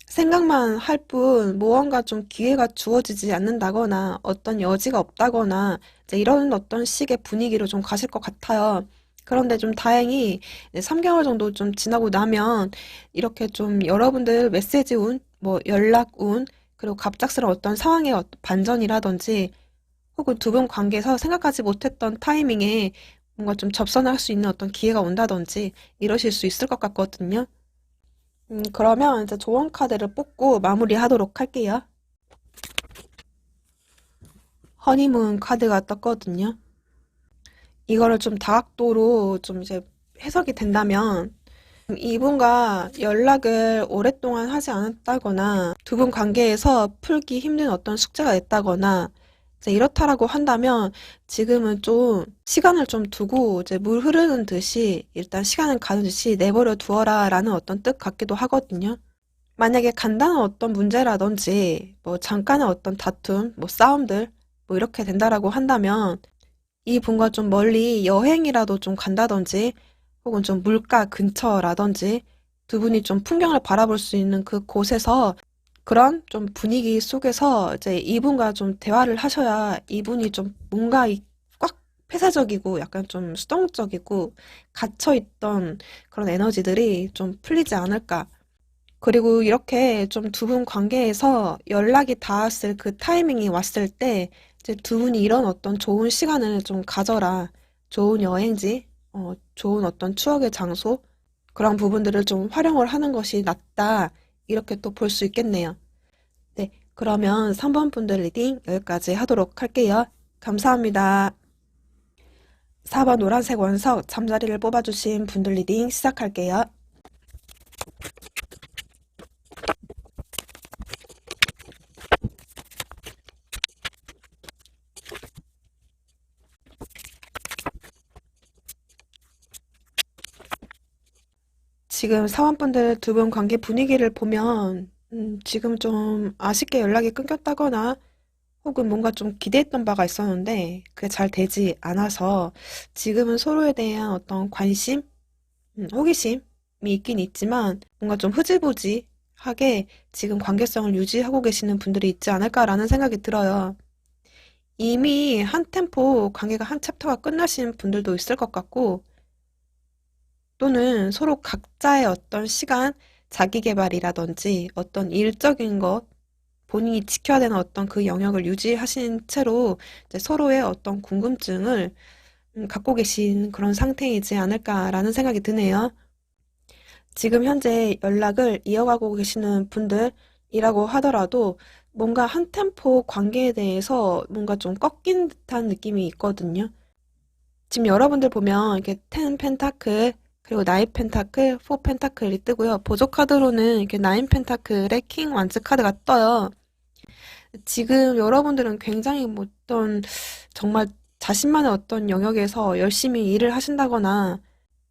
생각만 할 뿐 무언가 좀 기회가 주어지지 않는다거나 어떤 여지가 없다거나 이제 이런 어떤 식의 분위기로 좀 가실 것 같아요. 그런데 좀 다행히 3개월 정도 좀 지나고 나면 이렇게 좀 여러분들 메시지 운, 뭐 연락 운, 그리고 갑작스러운 어떤 상황의 반전이라든지 혹은 두 분 관계에서 생각하지 못했던 타이밍에 뭔가 좀 접선할 수 있는 어떤 기회가 온다든지 이러실 수 있을 것 같거든요. 그러면 이제 조언 카드를 뽑고 마무리하도록 할게요. 허니문 카드가 떴거든요. 이거를 좀 다각도로 좀 이제 해석이 된다면 이분과 연락을 오랫동안 하지 않았다거나 두 분 관계에서 풀기 힘든 어떤 숙제가 있다거나 이제 이렇다라고 한다면 지금은 좀 시간을 좀 두고 이제 물 흐르는 듯이 일단 시간을 가는 듯이 내버려 두어라 라는 어떤 뜻 같기도 하거든요. 만약에 간단한 어떤 문제라든지 뭐 잠깐의 어떤 다툼, 뭐 싸움들 뭐 이렇게 된다라고 한다면 이 분과 좀 멀리 여행이라도 좀 간다든지 혹은 좀 물가 근처라든지 두 분이 좀 풍경을 바라볼 수 있는 그 곳에서 그런 좀 분위기 속에서 이제 이분과 좀 대화를 하셔야 이분이 좀 뭔가 꽉 폐쇄적이고 약간 좀 수동적이고 갇혀있던 그런 에너지들이 좀 풀리지 않을까. 그리고 이렇게 좀 두 분 관계에서 연락이 닿았을 그 타이밍이 왔을 때 이제 두 분이 이런 어떤 좋은 시간을 좀 가져라. 좋은 여행지, 좋은 어떤 추억의 장소, 그런 부분들을 좀 활용을 하는 것이 낫다. 이렇게 또 볼 수 있겠네요. 네, 그러면 3번 분들 리딩 여기까지 하도록 할게요. 감사합니다. 4번 노란색 원석 잠자리를 뽑아주신 분들 리딩 시작할게요. 지금 사원분들 두 분 관계 분위기를 보면 지금 좀 아쉽게 연락이 끊겼다거나 혹은 뭔가 좀 기대했던 바가 있었는데 그게 잘 되지 않아서 지금은 서로에 대한 어떤 관심, 호기심이 있긴 있지만 뭔가 좀 흐지부지하게 지금 관계성을 유지하고 계시는 분들이 있지 않을까라는 생각이 들어요. 이미 한 템포 관계가 한 챕터가 끝나신 분들도 있을 것 같고 또는 서로 각자의 어떤 시간, 자기 개발이라든지 어떤 일적인 것, 본인이 지켜야 되는 어떤 그 영역을 유지하신 채로 이제 서로의 어떤 궁금증을 갖고 계신 그런 상태이지 않을까라는 생각이 드네요. 지금 현재 연락을 이어가고 계시는 분들이라고 하더라도 뭔가 한 템포 관계에 대해서 뭔가 좀 꺾인 듯한 느낌이 있거든요. 지금 여러분들 보면 이렇게 텐 펜타클 그리고 나인 펜타클, 포 펜타클이 뜨고요. 보조 카드로는 이렇게 나인 펜타클의 킹 완즈 카드가 떠요. 지금 여러분들은 굉장히 뭐 어떤 정말 자신만의 어떤 영역에서 열심히 일을 하신다거나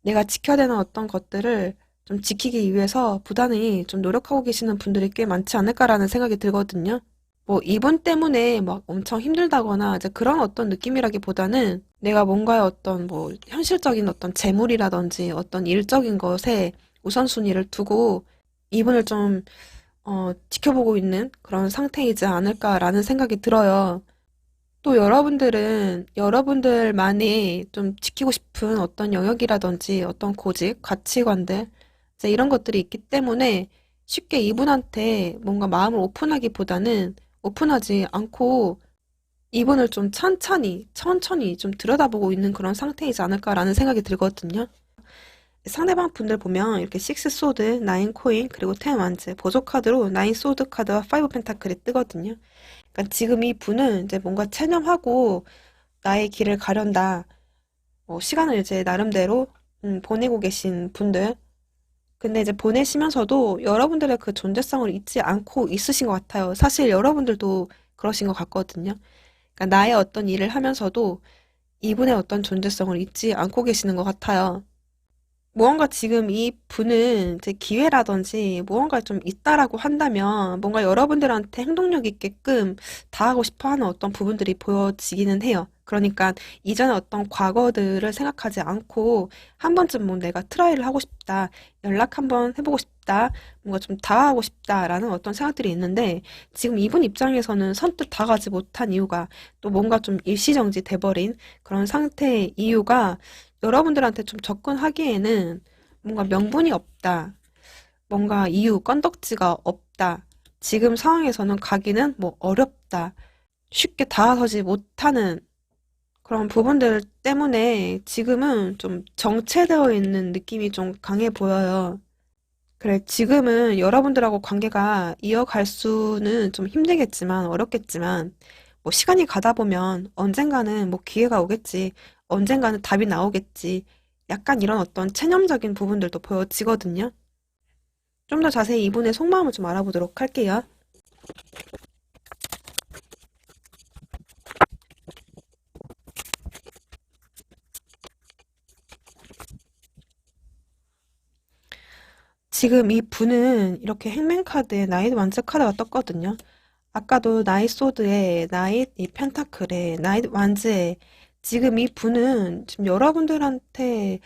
내가 지켜야 되는 어떤 것들을 좀 지키기 위해서 부단히 좀 노력하고 계시는 분들이 꽤 많지 않을까라는 생각이 들거든요. 뭐 이분 때문에 막 엄청 힘들다거나 이제 그런 어떤 느낌이라기보다는 내가 뭔가의 어떤 뭐 현실적인 어떤 재물이라든지 어떤 일적인 것에 우선순위를 두고 이분을 좀 지켜보고 있는 그런 상태이지 않을까라는 생각이 들어요. 또 여러분들은 여러분들만의 좀 지키고 싶은 어떤 영역이라든지 어떤 고집, 가치관들, 이제 이런 것들이 있기 때문에 쉽게 이분한테 뭔가 마음을 오픈하기보다는 오픈하지 않고 이분을 좀 천천히 좀 들여다보고 있는 그런 상태이지 않을까라는 생각이 들거든요. 상대방 분들 보면 이렇게 6 소드, 9 코인, 그리고 10 완즈, 보조 카드로 9 소드 카드와 5 펜타클이 뜨거든요. 그러니까 지금 이 분은 이제 뭔가 체념하고 나의 길을 가련다. 시간을 이제 나름대로 보내고 계신 분들. 근데 이제 보내시면서도 여러분들의 그 존재성을 잊지 않고 있으신 것 같아요. 사실 여러분들도 그러신 것 같거든요. 그러니까 나의 어떤 일을 하면서도 이분의 어떤 존재성을 잊지 않고 계시는 것 같아요. 무언가 지금 이 분은 이제 기회라든지 무언가 좀 있다라고 한다면 뭔가 여러분들한테 행동력 있게끔 다하고 싶어 하는 어떤 부분들이 보여지기는 해요. 그러니까 이전의 어떤 과거들을 생각하지 않고 한 번쯤 뭐 내가 트라이를 하고 싶다, 연락 한번 해보고 싶다, 뭔가 좀 다가가고 싶다라는 어떤 생각들이 있는데 지금 이분 입장에서는 선뜻 다가가지 못한 이유가 또 뭔가 좀 일시정지 돼버린 그런 상태의 이유가 여러분들한테 좀 접근하기에는 뭔가 명분이 없다. 뭔가 이유, 건덕지가 없다. 지금 상황에서는 가기는 뭐 어렵다. 쉽게 다가서지 못하는 그런 부분들 때문에 지금은 좀 정체되어 있는 느낌이 좀 강해 보여요. 그래, 지금은 여러분들하고 관계가 이어갈 수는 좀 힘들겠지만, 어렵겠지만, 뭐 시간이 가다 보면 언젠가는 뭐 기회가 오겠지. 언젠가는 답이 나오겠지. 약간 이런 어떤 체념적인 부분들도 보여지거든요. 좀 더 자세히 이분의 속마음을 좀 알아보도록 할게요. 지금 이 분은 이렇게 행맨카드에 나이트 완즈 카드가 떴거든요. 아까도 나이트 소드에 나이트 이 펜타클에 나이트 완즈에 지금 이 분은 지금 여러분들한테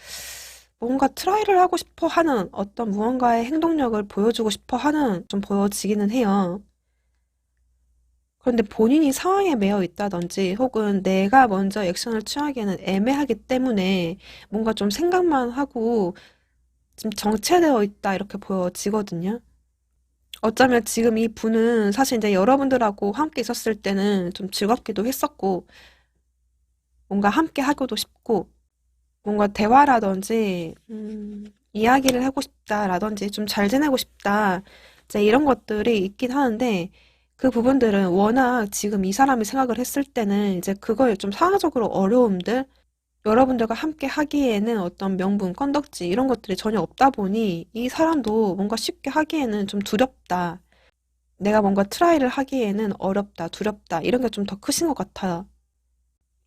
뭔가 트라이를 하고 싶어 하는 어떤 무언가의 행동력을 보여주고 싶어 하는 좀 보여지기는 해요. 그런데 본인이 상황에 매여 있다든지 혹은 내가 먼저 액션을 취하기에는 애매하기 때문에 뭔가 좀 생각만 하고 지금 정체되어 있다 이렇게 보여지거든요. 어쩌면 지금 이 분은 사실 이제 여러분들하고 함께 있었을 때는 좀 즐겁기도 했었고 뭔가 함께 하고도 싶고 뭔가 대화라든지 이야기를 하고 싶다라든지 좀 잘 지내고 싶다 이제 이런 것들이 있긴 하는데 그 부분들은 워낙 지금 이 사람이 생각을 했을 때는 이제 그거에 좀 상황적으로 어려움들 여러분들과 함께 하기에는 어떤 명분, 건덕지 이런 것들이 전혀 없다 보니 이 사람도 뭔가 쉽게 하기에는 좀 두렵다. 내가 뭔가 트라이를 하기에는 어렵다, 두렵다 이런 게 좀 더 크신 것 같아요.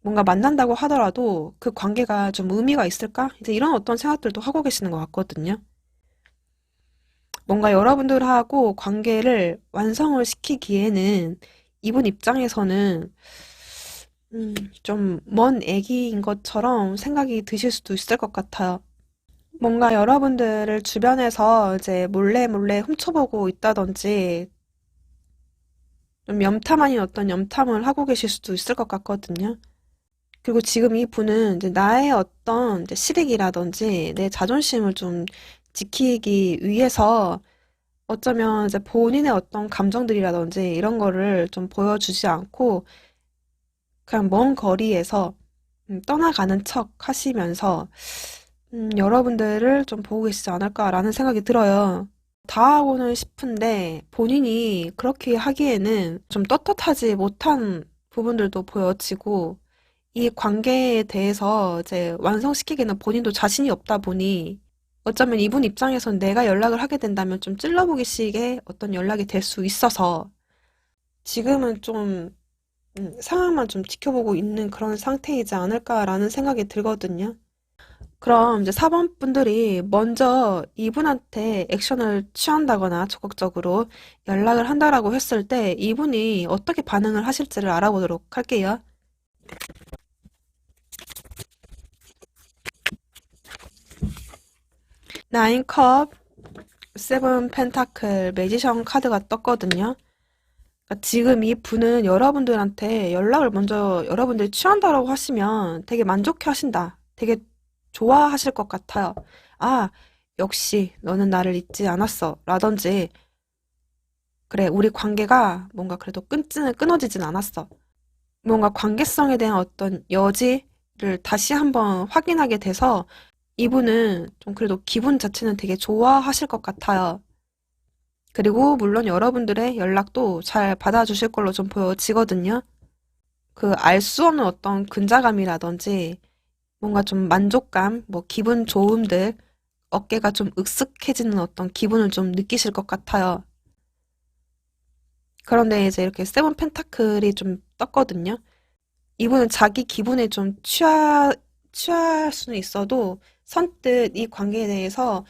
뭔가 만난다고 하더라도 그 관계가 좀 의미가 있을까? 이제 이런 어떤 생각들도 하고 계시는 것 같거든요. 뭔가 여러분들하고 관계를 완성을 시키기에는 이분 입장에서는 좀 먼 애기인 것처럼 생각이 드실 수도 있을 것 같아요. 뭔가 여러분들을 주변에서 이제 몰래 몰래 훔쳐보고 있다든지 좀 염탐 아닌 어떤 염탐을 하고 계실 수도 있을 것 같거든요. 그리고 지금 이 분은 이제 나의 어떤 이제 실익이라든지 내 자존심을 좀 지키기 위해서 어쩌면 이제 본인의 어떤 감정들이라든지 이런 거를 좀 보여주지 않고 그냥 먼 거리에서 떠나가는 척 하시면서 여러분들을 좀 보고 계시지 않을까라는 생각이 들어요. 다하고는 싶은데 본인이 그렇게 하기에는 좀 떳떳하지 못한 부분들도 보여지고 이 관계에 대해서 이제 완성시키기에는 본인도 자신이 없다 보니 어쩌면 이분 입장에선 내가 연락을 하게 된다면 좀 찔러보기식의 어떤 연락이 될 수 있어서 지금은 좀 상황만 좀 지켜보고 있는 그런 상태이지 않을까라는 생각이 들거든요. 그럼 이제 4번 분들이 먼저 이분한테 액션을 취한다거나 적극적으로 연락을 한다라고 했을 때 이분이 어떻게 반응을 하실지를 알아보도록 할게요. 나인 컵, 세븐 펜타클, 매지션 카드가 떴거든요. 그러니까 지금 이 분은 여러분들한테 연락을 먼저 여러분들이 취한다라고 하시면 되게 만족해 하신다. 되게 좋아하실 것 같아요. 아, 역시 너는 나를 잊지 않았어. 라든지, 그래, 우리 관계가 뭔가 그래도 끊어지진 않았어. 뭔가 관계성에 대한 어떤 여지를 다시 한번 확인하게 돼서 이분은 좀 그래도 기분 자체는 되게 좋아하실 것 같아요. 그리고 물론 여러분들의 연락도 잘 받아주실 걸로 좀 보여지거든요. 그 알 수 없는 어떤 근자감이라든지 뭔가 좀 만족감, 뭐 기분 좋음들, 어깨가 좀 으쓱해지는 어떤 기분을 좀 느끼실 것 같아요. 그런데 이제 이렇게 세븐 펜타클이 좀 떴거든요. 이분은 자기 기분에 좀 취할 수는 있어도 선뜻 이 관계에 대해서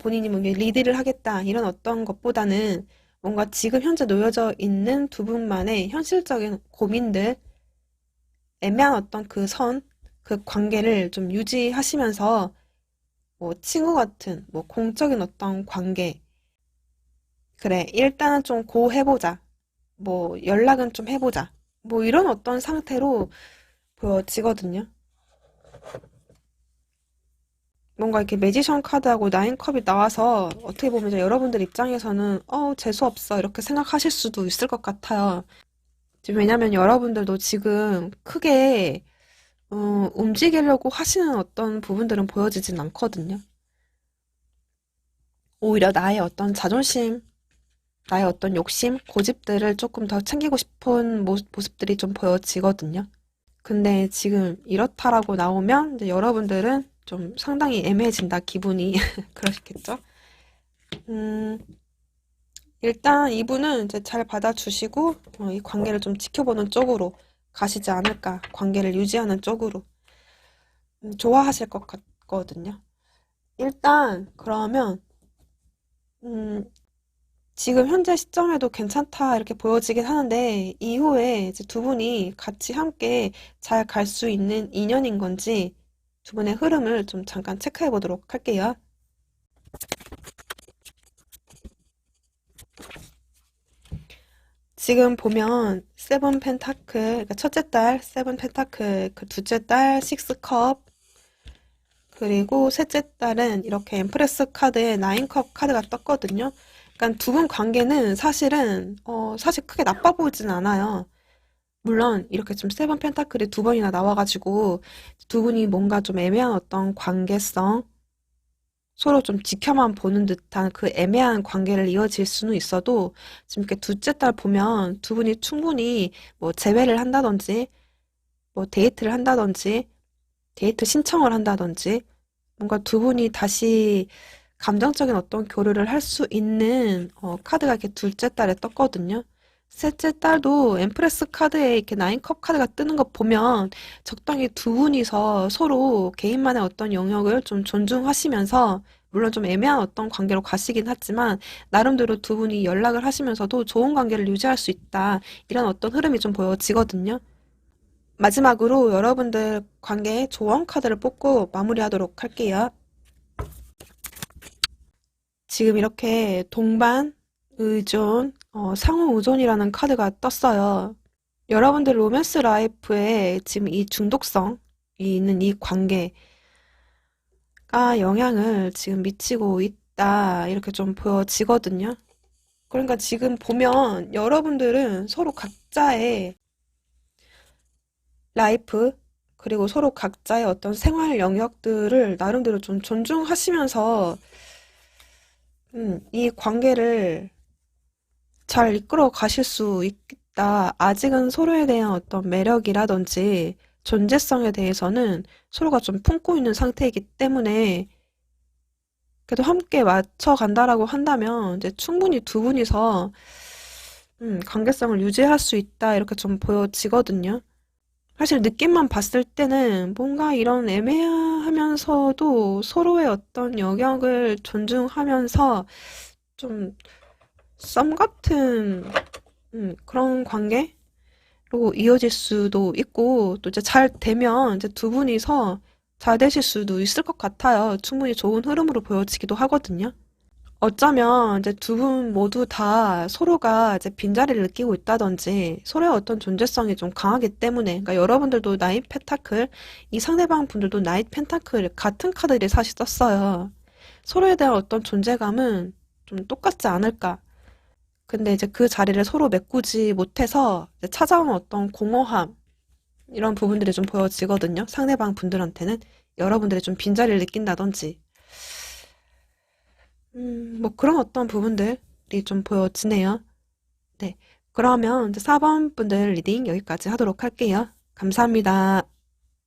본인이 뭐 리드를 하겠다 이런 어떤 것보다는 뭔가 지금 현재 놓여져 있는 두 분만의 현실적인 고민들, 애매한 어떤 그 관계를 좀 유지하시면서 뭐 친구 같은 뭐 공적인 어떤 관계, 그래, 일단은 좀 고 해보자. 뭐 연락은 좀 해보자. 뭐 이런 어떤 상태로 보여지거든요. 뭔가 이렇게 매지션 카드하고 나인컵이 나와서 어떻게 보면 이제 여러분들 입장에서는 재수없어 이렇게 생각하실 수도 있을 것 같아요. 지금 왜냐면 여러분들도 지금 크게 움직이려고 하시는 어떤 부분들은 보여지진 않거든요. 오히려 나의 어떤 자존심, 나의 어떤 욕심, 고집들을 조금 더 챙기고 싶은 모습들이 좀 보여지거든요. 근데 지금 이렇다라고 나오면 이제 여러분들은 좀 상당히 애매해진다, 기분이. 그러시겠죠? 음, 일단 이분은 이제 잘 받아주시고, 이 관계를 좀 지켜보는 쪽으로 가시지 않을까. 관계를 유지하는 쪽으로. 좋아하실 것 같거든요. 일단, 그러면, 음, 지금 현재 시점에도 괜찮다, 이렇게 보여지긴 하는데, 이후에 이제 두 분이 같이 함께 잘 갈 수 있는 인연인 건지, 두 분의 흐름을 좀 잠깐 체크해 보도록 할게요. 지금 보면 세븐 펜타클, 그러니까 첫째 딸 세븐 펜타클, 그 둘째 딸 식스 컵, 그리고 셋째 딸은 이렇게 엠프레스 카드에 나인 컵 카드가 떴거든요. 그러니까 두 분 관계는 사실은 사실 크게 나빠 보이진 않아요. 물론 이렇게 좀 세븐 펜타클이 두 번이나 나와가지고 두 분이 뭔가 좀 애매한 어떤 관계성, 서로 좀 지켜만 보는 듯한 그 애매한 관계를 이어질 수는 있어도 지금 이렇게 둘째 딸 보면 두 분이 충분히 뭐 재회를 한다든지 뭐 데이트를 한다든지 데이트 신청을 한다든지 뭔가 두 분이 다시 감정적인 어떤 교류를 할 수 있는 카드가 이렇게 둘째 딸에 떴거든요. 셋째 딸도 엠프레스 카드에 이렇게 나인컵 카드가 뜨는 거 보면 적당히 두 분이서 서로 개인만의 어떤 영역을 좀 존중하시면서 물론 좀 애매한 어떤 관계로 가시긴 하지만 나름대로 두 분이 연락을 하시면서도 좋은 관계를 유지할 수 있다. 이런 어떤 흐름이 좀 보여지거든요. 마지막으로 여러분들 관계의 조언 카드를 뽑고 마무리하도록 할게요. 지금 이렇게 동반, 의존, 상호 의존이라는 카드가 떴어요. 여러분들 로맨스 라이프에 지금 이 중독성이 있는 이 관계가 영향을 지금 미치고 있다. 이렇게 좀 보여지거든요. 그러니까 지금 보면 여러분들은 서로 각자의 라이프, 그리고 서로 각자의 어떤 생활 영역들을 나름대로 좀 존중하시면서 이 관계를 잘 이끌어 가실 수 있다. 아직은 서로에 대한 어떤 매력이라든지 존재성에 대해서는 서로가 좀 품고 있는 상태이기 때문에 그래도 함께 맞춰 간다라고 한다면 이제 충분히 두 분이서 관계성을 유지할 수 있다. 이렇게 좀 보여지거든요. 사실 느낌만 봤을 때는 뭔가 이런 애매하면서도 서로의 어떤 영역을 존중하면서 좀 썸 같은 그런 관계로 이어질 수도 있고 또 이제 잘 되면 이제 두 분이서 잘 되실 수도 있을 것 같아요. 충분히 좋은 흐름으로 보여지기도 하거든요. 어쩌면 이제 두 분 모두 다 서로가 이제 빈자리를 느끼고 있다든지 서로의 어떤 존재성이 좀 강하기 때문에 그러니까 여러분들도 나이트 펜타클 이 상대방 분들도 나이트 펜타클 같은 카드를 사실 썼어요. 서로에 대한 어떤 존재감은 좀 똑같지 않을까. 근데 이제 그 자리를 서로 메꾸지 못해서 이제 찾아오는 어떤 공허함 이런 부분들이 좀 보여지거든요. 상대방 분들한테는 여러분들이 좀 빈자리를 느낀다든지 뭐 그런 어떤 부분들이 좀 보여지네요. 네. 그러면 이제 4번 분들 리딩 여기까지 하도록 할게요. 감사합니다.